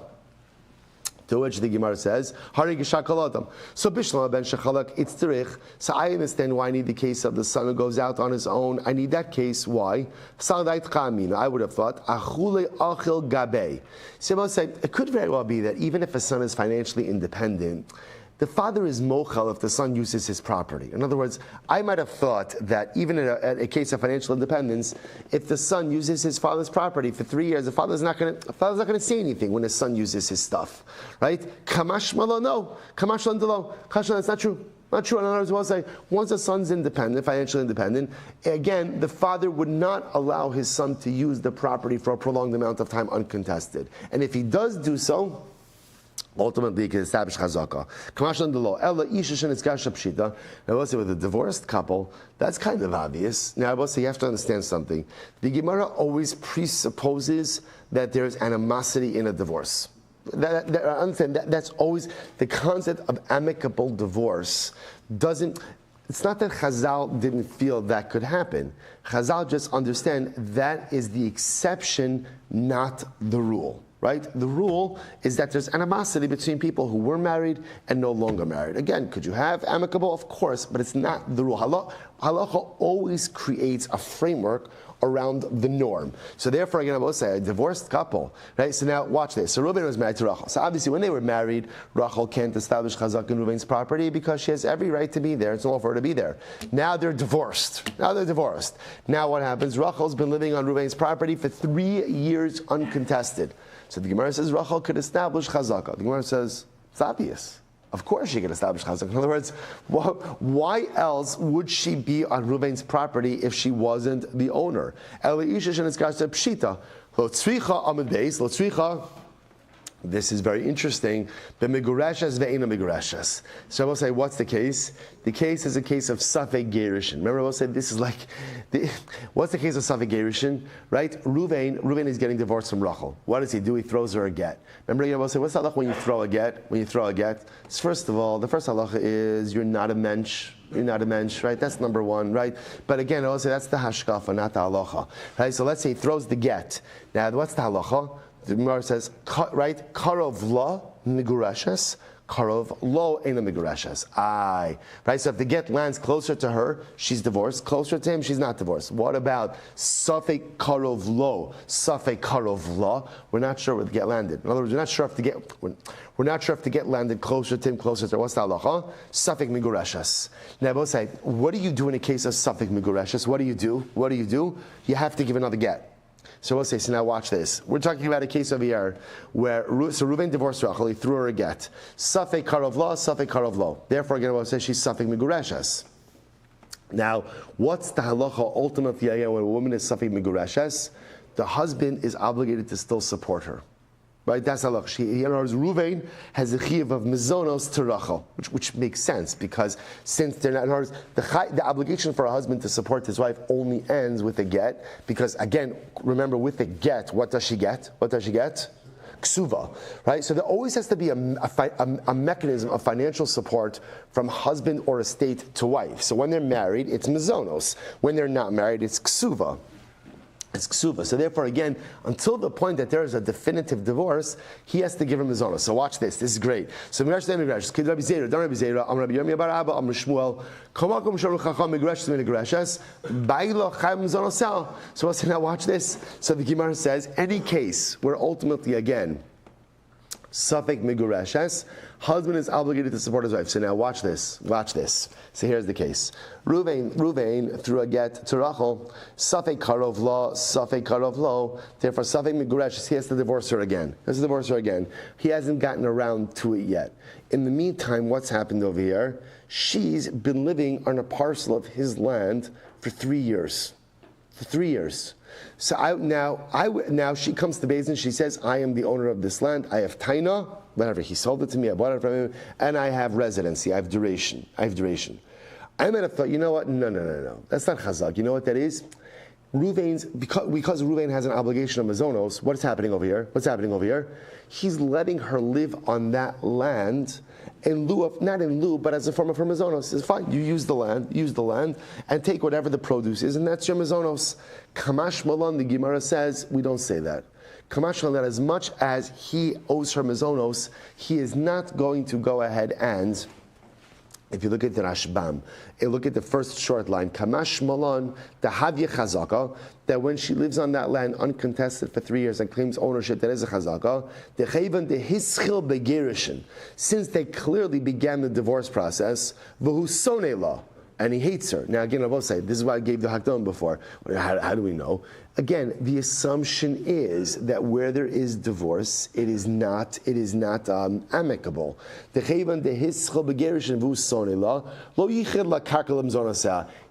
[SPEAKER 1] To which the Gemara says, Hari Gishakal Adam. So Bishlam ben Shechalak Itzterich. So I understand why I need the case of the son who goes out on his own. I need that case. Why? Saladait Chamina. I would have thought Achule Achil Gabe. So I say it could very well be that even if a son is financially independent, the father is mochel if the son uses his property. In other words, I might have thought that even in a case of financial independence, if the son uses his father's property for 3 years, the father's not going to say anything when his son uses his stuff, right? Kamash malo, no. Kamash landalo. Kashlan, that's not true. Not true. In other words, we'll say once a son's independent, financially independent, again, the father would not allow his son to use the property for a prolonged amount of time uncontested. And if he does do so, Ultimately, you can establish chazaka. Kamashlan the law. Ella isha shenitzgasha pshita. Now, I will say with a divorced couple, that's kind of obvious. Now, I will say you have to understand something. The Gemara always presupposes that there is animosity in a divorce. That's always the concept of amicable divorce. It's not that Chazal didn't feel that could happen. Chazal just understand that is the exception, not the rule. Right? The rule is that there's animosity between people who were married and no longer married. Again, could you have amicable? Of course, but it's not the rule. Halacha always creates a framework around the norm. So therefore, again, I will say a divorced couple, right? So now watch this. So Reuben was married to Rachel. So obviously, when they were married, Rachel can't establish chazak in Reuben's property because she has every right to be there. It's not for her to be there. Now they're divorced. Now what happens? Rachel's been living on Reuben's property for 3 years uncontested. So the Gemara says Rachel could establish chazaka. The Gemara says it's obvious. Of course she can establish chazaka. In other words, why else would she be on Reuven's property if she wasn't the owner? This is very interesting. So I will say, what's the case? The case is a case of Safek Gerishin. Remember, I will say this is like, what's the case of Safek Gerishin? Right? Reuven is getting divorced from Rachel. What does he do? He throws her a get. Remember, I will say, what's the halacha when you throw a get? First of all, the first halacha is you're not a mensch. You're not a mensch, right? That's number one, right? But again, I will say that's the hashkafa, not the halacha. Right? So let's say he throws the get. Now, what's the halacha? The Gemara says, right? Karov la migurashes, karov lo ena migurashes. Aye. Right? So if the get lands closer to her, she's divorced. Closer to him, she's not divorced. What about safek karov lo? Safek karov la? We're not sure where the get landed. In other words, we're not sure if the get landed closer to him, closer to her. What's the halacha? Safek migurashes. Now, both say, what do you do in a case of safek migurashes? What do you do? You have to give another get. So we'll say, so now watch this. We're talking about a case over here where Reuven divorced Rachel, he threw her a get. Safek karov lo. Therefore, again, we'll say she's safek migurashes. Now, what's the halacha ultimately when a woman is safek migurashes? The husband is obligated to still support her. Right, that's halacha. In other words, Reuven has a chiyuv of mizonos to Rachel, which makes sense because since they're not, in other words, the obligation for a husband to support his wife only ends with a get. Because again, remember, with a get, what does she get? Ksuva, right? So there always has to be a mechanism of financial support from husband or estate to wife. So when they're married, it's mizonos. When they're not married, it's ksuva. It's ksuva. So therefore, again, until the point that there is a definitive divorce, he has to give him mizonos. So watch this. This is great. So Rabbi Shmuel, Rabbi Yomi bar Abba, Rabbi Shmuel. So let's now watch this. So the Gemara says, any case where ultimately, again, Safek migurashes, husband is obligated to support his wife. So now watch this. So here's the case. Reuven threw a get to Rachel. Safek karov lo. Therefore, Safek migurashes, he has to divorce her again. He hasn't gotten around to it yet. In the meantime, what's happened over here? She's been living on a parcel of his land for 3 years. So now she comes to Beis Din. She says, "I am the owner of this land. I have taina, whatever. He sold it to me. I bought it from him, and I have residency. I have duration. I might have thought, you know what? No. That's not chazak. You know what that is? Reuven's because Reuven has an obligation of mazonos. What's happening over here? He's letting her live on that land in lieu of, not in lieu, but as a form of her mazonos. It's fine. You use the land, and take whatever the produce is, and that's your mazonos. Kamash Malon, the Gemara says, we don't say that. Kamash Malon, that as much as he owes her mazonos, he is not going to go ahead and, if you look at the Rashbam, and look at the first short line, Kamash Malon, the Havye Chazaka, that when she lives on that land uncontested for 3 years and claims ownership, that is a Chazaka, the Chayvan de Hischil Begerishin, since they clearly began the divorce process, V'hu Sonei La, and he hates her. Now again, I will say, this is why I gave the Hakdon before. How do we know? Again, the assumption is that where there is divorce, it is not amicable.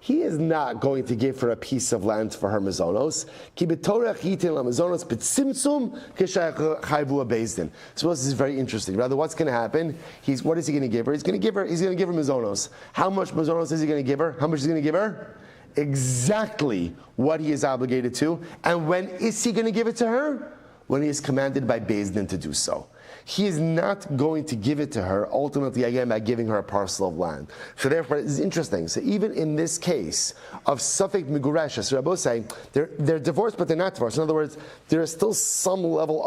[SPEAKER 1] He is not going to give her a piece of land for her mazonos. So this is very interesting. Rather, what's going to happen? What is he going to give her? He's going to give her mazonos. How much mazonos is he going to give her? How much is he going to give her? Exactly what he is obligated to. And when is he going to give it to her? When he is commanded by Beis Din to do so. He is not going to give it to her, ultimately, again, by giving her a parcel of land. So therefore, it is interesting. So even in this case of Safek Miguresh, so Rabbi saying, they're divorced, but they're not divorced. In other words, there is still some level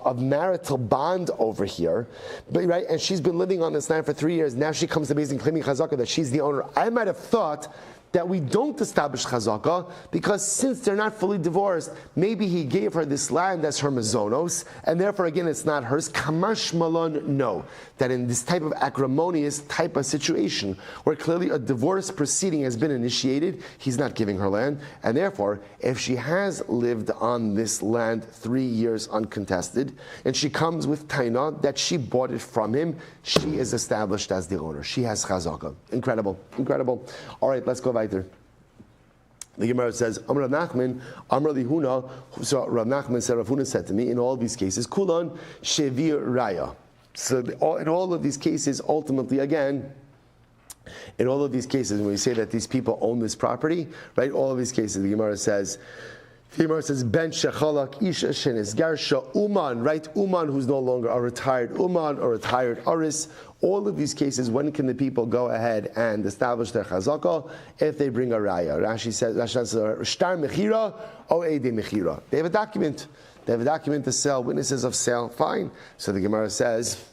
[SPEAKER 1] of marital bond over here. But right, and she's been living on this land for 3 years. Now she comes to Beis Din claiming chazaka that she's the owner. I might have thought that we don't establish chazaka, because since they're not fully divorced, maybe he gave her this land as her mazonos, and therefore again it's not hers. Kamash malon, no. That in this type of acrimonious type of situation, where clearly a divorce proceeding has been initiated, he's not giving her land, and therefore, if she has lived on this land 3 years uncontested, and she comes with taina that she bought it from him, she is established as the owner. She has chazaka. Incredible, incredible. All right, let's go back. The Gemara says, Amr Rav Nachman, Amr Lihuna. So Rav Nachman said, Rav Huna said to me, in all these cases, Kulan Shevir Raya. So in all of these cases, ultimately, again, in all of these cases, when we say that these people own this property, right? All of these cases, the Gemara says, Ben Shechalak Isha Shenis Garsha Uman, right? Uman, who's no longer a retired Uman or retired Aris. All of these cases, when can the people go ahead and establish their chazaka? If they bring a raya. Rashi says, Shtar Mechira or Eidei Mechira. They have a document. They have a document to sell, witnesses of sale. Fine. So the Gemara says,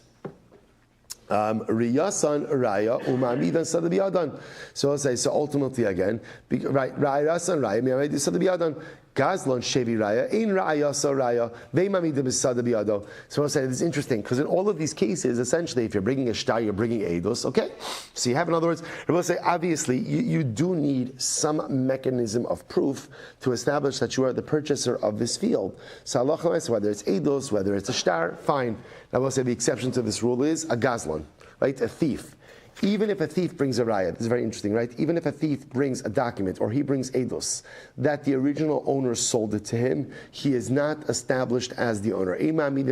[SPEAKER 1] Riyasan Raya Umamidan Sadabiyadan. So I'll say, so ultimately again, right, Riyasan Raya, Miyamedi Sadabiyadan. Gazlon Shevi Raya, Ein Raya Sa Raya, Veimamida Bisada Biado. So I'll say it's interesting, because in all of these cases, essentially, if you're bringing a shtar, you're bringing eidos, okay? So you have, in other words, I will say, obviously, you do need some mechanism of proof to establish that you are the purchaser of this field. So Allah, whether it's eidos, whether it's a shtar, fine. I will say the exception to this rule is a gazlon, right? A thief. Even if a thief brings a raya, this is very interesting, right? Even if a thief brings a document, or he brings eidos, that the original owner sold it to him, he is not established as the owner.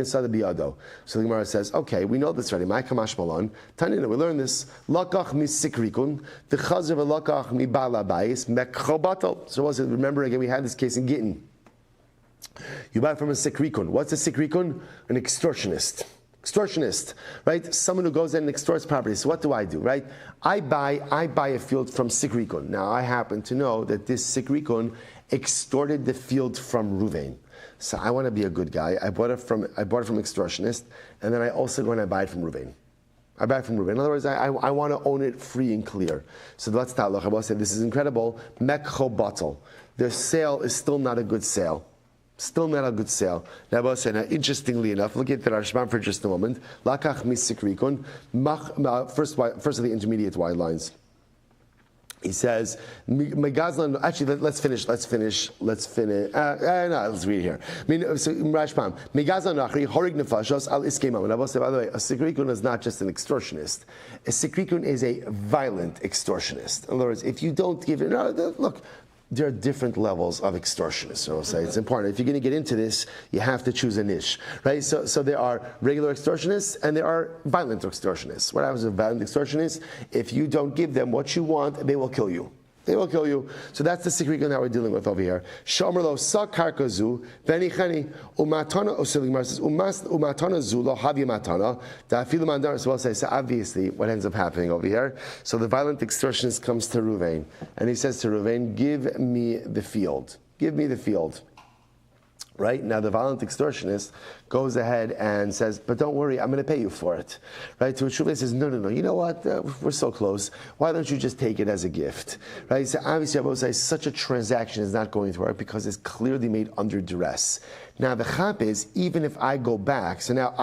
[SPEAKER 1] So the Gemara says, okay, we know this already. My kamash malon, Tanina, we learn this. Lakach mi sikrikun, the chazer v'lakach mi bala bayis mekchobatal. So remember again, we had this case in Gittin. You buy from a sikrikun. What's a sikrikun? An extortionist. Extortionist, right? Someone who goes in and extorts property. So what do? Right? I buy a field from Sikrikun. Now I happen to know that this Sikrikun extorted the field from Ruvain. So I want to be a good guy. I bought it from extortionist, and then I also go and I buy it from Ruvain. I buy it from Ruvain. In other words, I want to own it free and clear. So let's tell Allah, say this is incredible. Mekho batal. The sale is still not a good sale. Still not a good sale. Now, interestingly enough, look at the Rashban for just a moment. Lakach misikrikun. First of the intermediate wide lines. He says, Megazlan, actually, let's finish. No, let's read it here. So, Rashbam, Megazlan Nachri, Horig Nefashos, Al Iskemam. And I will say, by the way, a Sikrikun is not just an extortionist. A Sikrikun is a violent extortionist. In other words, if you don't give it, look, there are different levels of extortionists. So I'll say it's important. If you're going to get into this, you have to choose a niche, right? So there are regular extortionists and there are violent extortionists. What happens with violent extortionists? If you don't give them what you want, they will kill you. They will kill you. So that's the secret that we're dealing with over here. Shomerlo sakarkazu benichani umatana usilimar says umatana zulo havi matana da filamandar. So I'll say, so obviously what ends up happening over here. So the violent extortionist comes to Ruvain and he says to Ruvain, give me the field. Give me the field. Right? Now the violent extortionist goes ahead and says, but don't worry, I'm going to pay you for it. Right? To which Ruvain says, no, you know what? We're so close. Why don't you just take it as a gift? Right? So obviously I will say such a transaction is not going to work because it's clearly made under duress. Now the chap is, even if I go back, so now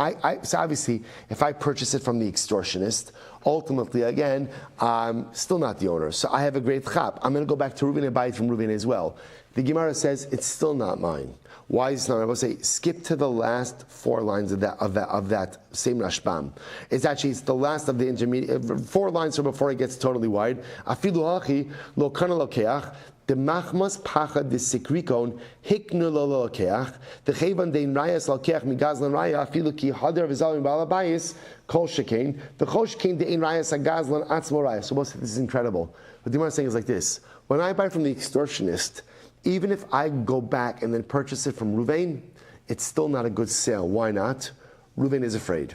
[SPEAKER 1] so obviously if I purchase it from the extortionist, ultimately again, I'm still not the owner. So I have a great chap. I'm going to go back to Ruvain and buy it from Ruvain as well. The Gemara says it's still not mine. Why is it not? I will say skip to the last 4 lines of that same Rashbam. It's the last of the intermediate 4 lines from before it gets totally wide. Afilu hachi lo kana lokeach. The machmas pacha the sikrikon hiknu lo lokeach. The chevan dein rayas lokeach migazlan raya afilu ki hader v'zalim balabayis kol shekain. The kol shekain dein rayas agazlan atzmo raya. So this is incredible. What the Gemara is saying is like this: when I buy from the extortionist, even if I go back and then purchase it from Ruvain, it's still not a good sale. Why not? Ruvain is afraid.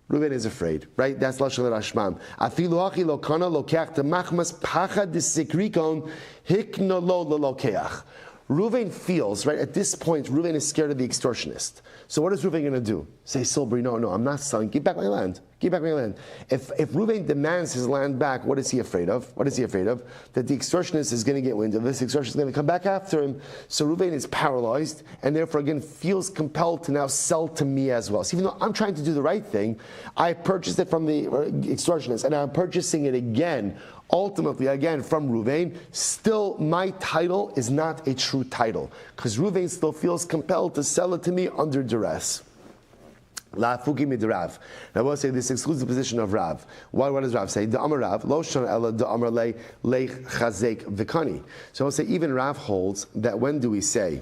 [SPEAKER 1] Ruvain is afraid, right? That's Lashon Rashbam. Afilu hachi lo kana lokeach demachmas pachad desikrikon hikno lo lokeach. Ruvain feels, right, at this point, Ruvain is scared of the extortionist. So what is Ruvain going to do? Say, Silber, no, I'm not selling. Give back my land. Give back my land. If Ruvain demands his land back, what is he afraid of? What is he afraid of? That the extortionist is going to get wind of this. The extortionist is going to come back after him. So Ruvain is paralyzed and therefore, again, feels compelled to now sell to me as well. So even though I'm trying to do the right thing, I purchased it from the extortionist and I'm purchasing it again, ultimately, again, from Ruvain. Still, my title is not a true title because Ruvain still feels compelled to sell it to me under duress. La fuki mid Rav. Now I will say this excludes the position of Rav. What does Rav say? The Amar Rav lo shon ela the Amar le chazek vikani. So I will say even Rav holds that when do we say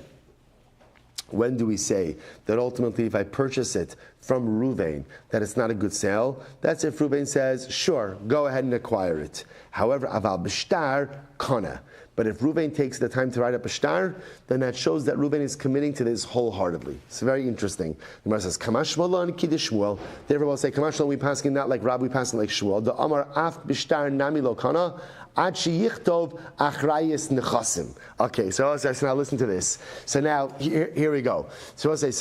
[SPEAKER 1] that ultimately if I purchase it from Ruvain that it's not a good sale? That's if Ruvain says, sure, go ahead and acquire it. However, aval b'shtar kana. But if Ruvain takes the time to write up a shtar, then that shows that Ruvain is committing to this wholeheartedly. It's very interesting. The Gemara says, Kamash Shmuel Kiddush Shmuel. Therefore, we'll say, Kamash Shmuel, we pass not like Rabbi, we pass like Shmuel. The Amar Af Bishtar Nami Lokana. Ad sheyichtov achrayis nechasim. Okay, so now listen to this. So now here we go. So I'll say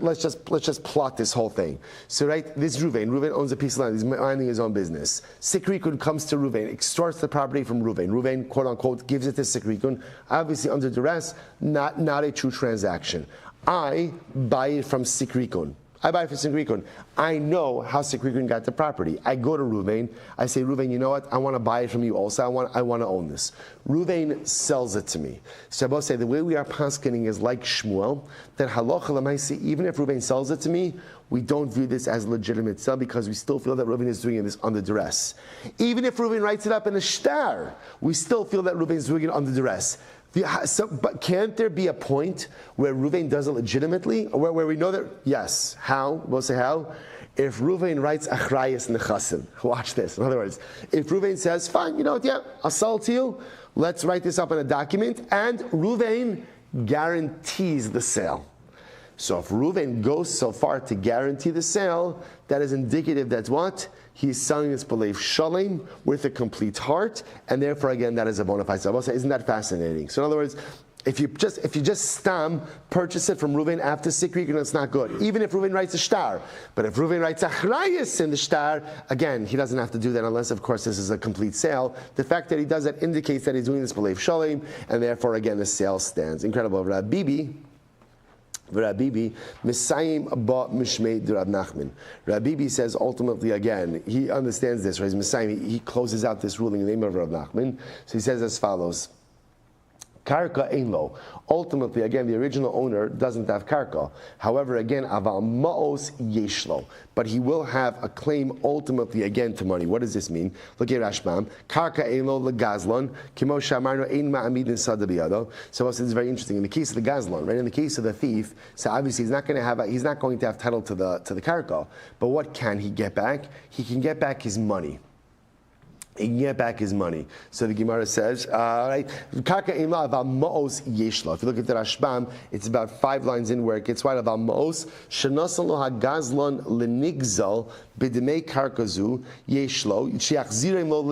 [SPEAKER 1] let's just plot this whole thing. So right, this Ruvain owns a piece of land. He's minding his own business. Sikrikun comes to Ruvain, extorts the property from Ruvain. Ruvain, quote unquote, gives it to Sikrikun. Obviously under duress, not a true transaction. I buy it from Sikrikun. I buy it from Sikrikun. I know how Sikrikun got the property. I go to Ruvain. I say, Ruvain, you know what? I want to buy it from you also. I want to own this. Ruvain sells it to me. So I both say the way we are paskening is like Shmuel, that halacha l'maisi, even if Ruvain sells it to me, we don't view this as legitimate sale because we still feel that Ruvain is doing this under duress. Even if Ruvain writes it up in a shtar, we still feel that Ruvain is doing it under duress. But can't there be a point where Ruvain does it legitimately, or where we know that? Yes. How? We'll say how. If Ruvain writes achrayis nechasim, watch this. In other words, if Ruvain says, "Fine, you know what? Yeah, I'll sell it to you. Let's write this up in a document," and Ruvain guarantees the sale. So if Ruvain goes so far to guarantee the sale, that is indicative that what? He's selling this belief shalom with a complete heart, and therefore again that is a bona fide sale. Isn't that fascinating? So in other words, if you just stam purchase it from Ruvain after Sikrikun, it's not good. Even if Ruvain writes a shtar, but if Ruvain writes achrayis in the shtar, again he doesn't have to do that unless of course this is a complete sale. The fact that he does that indicates that he's doing this belief shalom, and therefore again the sale stands. Incredible. Rabbi Misayim ba Mishmei de Rav Nachman. Rabbi says ultimately again, he understands this, right? He's Misayim, he closes out this ruling in the name of Rav Nachman. So he says as follows. Karka einlo. Ultimately, again, the original owner doesn't have karka. However, again, aval ma'os yeshlo. But he will have a claim ultimately again to money. What does this mean? Look at Rashbam. Karka einlo legazlon. Kimo shamarno ein ma'amid in sadabiyado. So this is very interesting. In the case of the gazlon, right? In the case of the thief, so obviously he's not going to have title to the karka. But what can he get back? He can get back his money. He can get back his money. So the Gemara says, right, Karka imla about ma'os yeshlo. If you look at the Rashbam, it's about 5 lines in where it gets right about ma'os. Shenasan lo hagazlon lenigzal b'demei karkazu yeshlo. Sheachzireim lo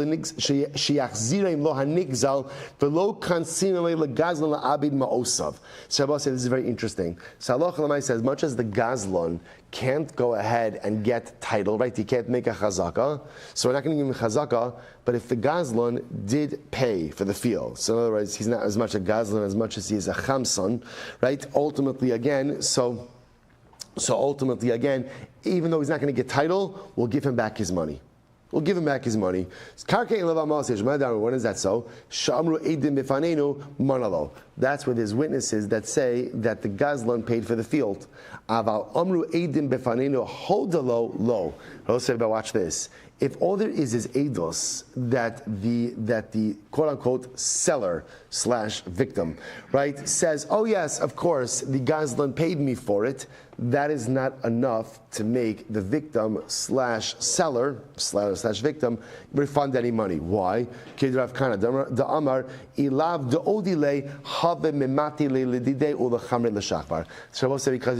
[SPEAKER 1] hanigzal v'lo kansinale legazlon la'abid ma'osav. So Abba said this is very interesting. So Allah Chalamai says, much as the gazlon can't go ahead and get title, right? He can't make a chazaka. So we're not going to give him a chazaka. But if the gazlon did pay for the field, so in other words, he's not as much a gazlon as much as he is a chamson, right? Ultimately, again, so ultimately, again, even though he's not going to get title, we'll give him back his money. we'll give him back his money. When is that so? That's where there's witnesses that say that the Gazlan paid for the field. Watch this. If all there is eidos that the quote unquote seller / victim, right, says, oh yes, of course, the Gazlan paid me for it, that is not enough to make the victim / seller / victim refund any money. Why? Because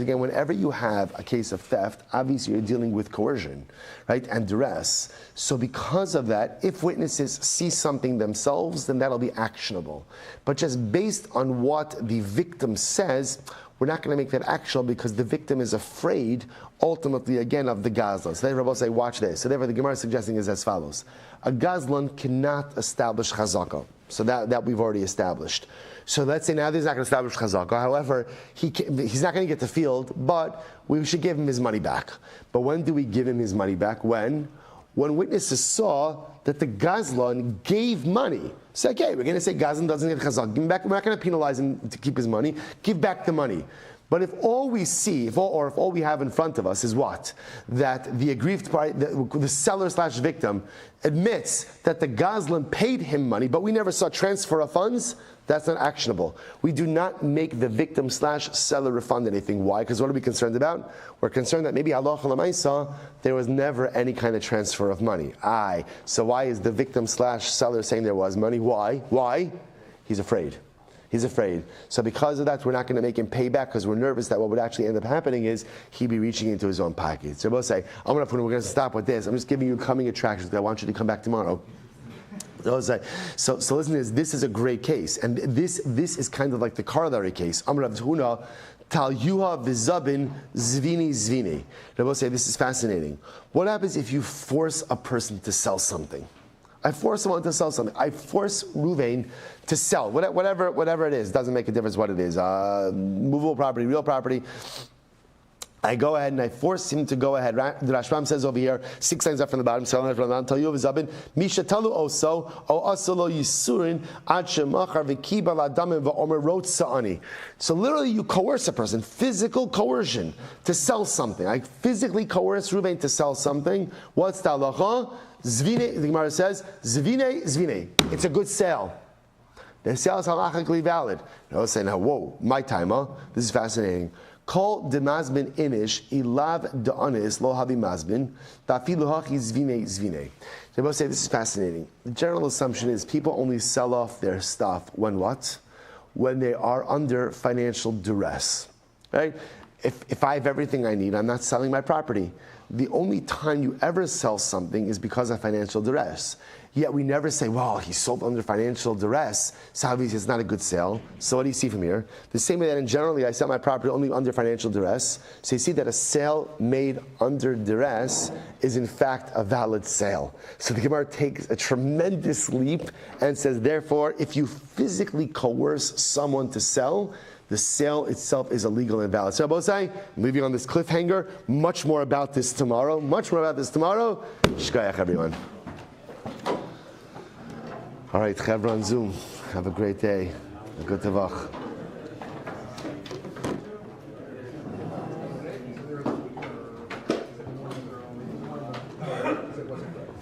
[SPEAKER 1] again, whenever you have a case of theft, obviously you're dealing with coercion, right, and duress. So because of that, if witnesses see something themselves, then that'll be actionable. But just based on what the victim says, we're not going to make that actionable because the victim is afraid, ultimately, again, of the Gazlan. So they will say, watch this. So therefore, the Gemara is suggesting is as follows. A Gazlan cannot establish chazaka. So that we've already established. So let's say now he's not going to establish chazaka. However, he's not going to get the field, but we should give him his money back. But when do we give him his money back? When witnesses saw that the Gazlan gave money. So okay, we're going to say Gazlan doesn't get chazak. Give him back. We're not going to penalize him to keep his money. Give back the money. But if all we see, if all we have in front of us is what? That the aggrieved party, the seller / victim, admits that the Gazlan paid him money, but we never saw transfer of funds, that's not actionable. We do not make the victim / seller refund anything. Why? Because what are we concerned about? We're concerned that maybe Allah Lamaisa, there was never any kind of transfer of money. So why is the victim / seller saying there was money? Why? He's afraid. He's afraid. So because of that, we're not going to make him pay back because we're nervous that what would actually end up happening is he'd be reaching into his own pocket. So we'll say, we're going to stop with this. I'm just giving you coming attractions. I want you to come back tomorrow. So listen to this. This is a great case. And this is kind of like the corollary case. Amar Rav Huna, Tal Yuha v'zabin zvini. I will say this is fascinating. What happens if you force a person to sell something? I force someone to sell something. I force Ruvain to sell whatever it is. Doesn't make a difference what it is. Movable property, real property. I go ahead and I force him to go ahead. The Rashbam says over here, 6 lines up from the bottom, selling it from the bottom. Tell you Zabin, Misha Talu Oso, O Asolo Yisurin, Achemachar Vikiba Ladamin Vaomer wrote Sa'ani. So literally you coerce a person, physical coercion, to sell something. I physically coerce Ruvain to sell something. What's the halacha? Zvine, the Gemara says, Zvine. It's a good sale. The sale is halachically valid. I was saying, now, whoa, my time, huh? This is fascinating. Kol demazbin inish ilav da'anis lo habi mazbin dafilu hachi zvine. They both say this is fascinating. The general assumption is people only sell off their stuff when what? When they are under financial duress, right? If I have everything I need, I'm not selling my property. The only time you ever sell something is because of financial duress. Yet we never say, well, he sold under financial duress, so obviously it's not a good sale. So what do you see from here? The same way that in generally I sell my property only under financial duress. So you see that a sale made under duress is in fact a valid sale. So the Gemara takes a tremendous leap and says, therefore, if you physically coerce someone to sell, the sale itself is illegal and valid. So Abosai, I'm leaving on this cliffhanger. Much more about this tomorrow. Shkayach, everyone. All right, Chevron Zoom. Have a great day. A good tavach.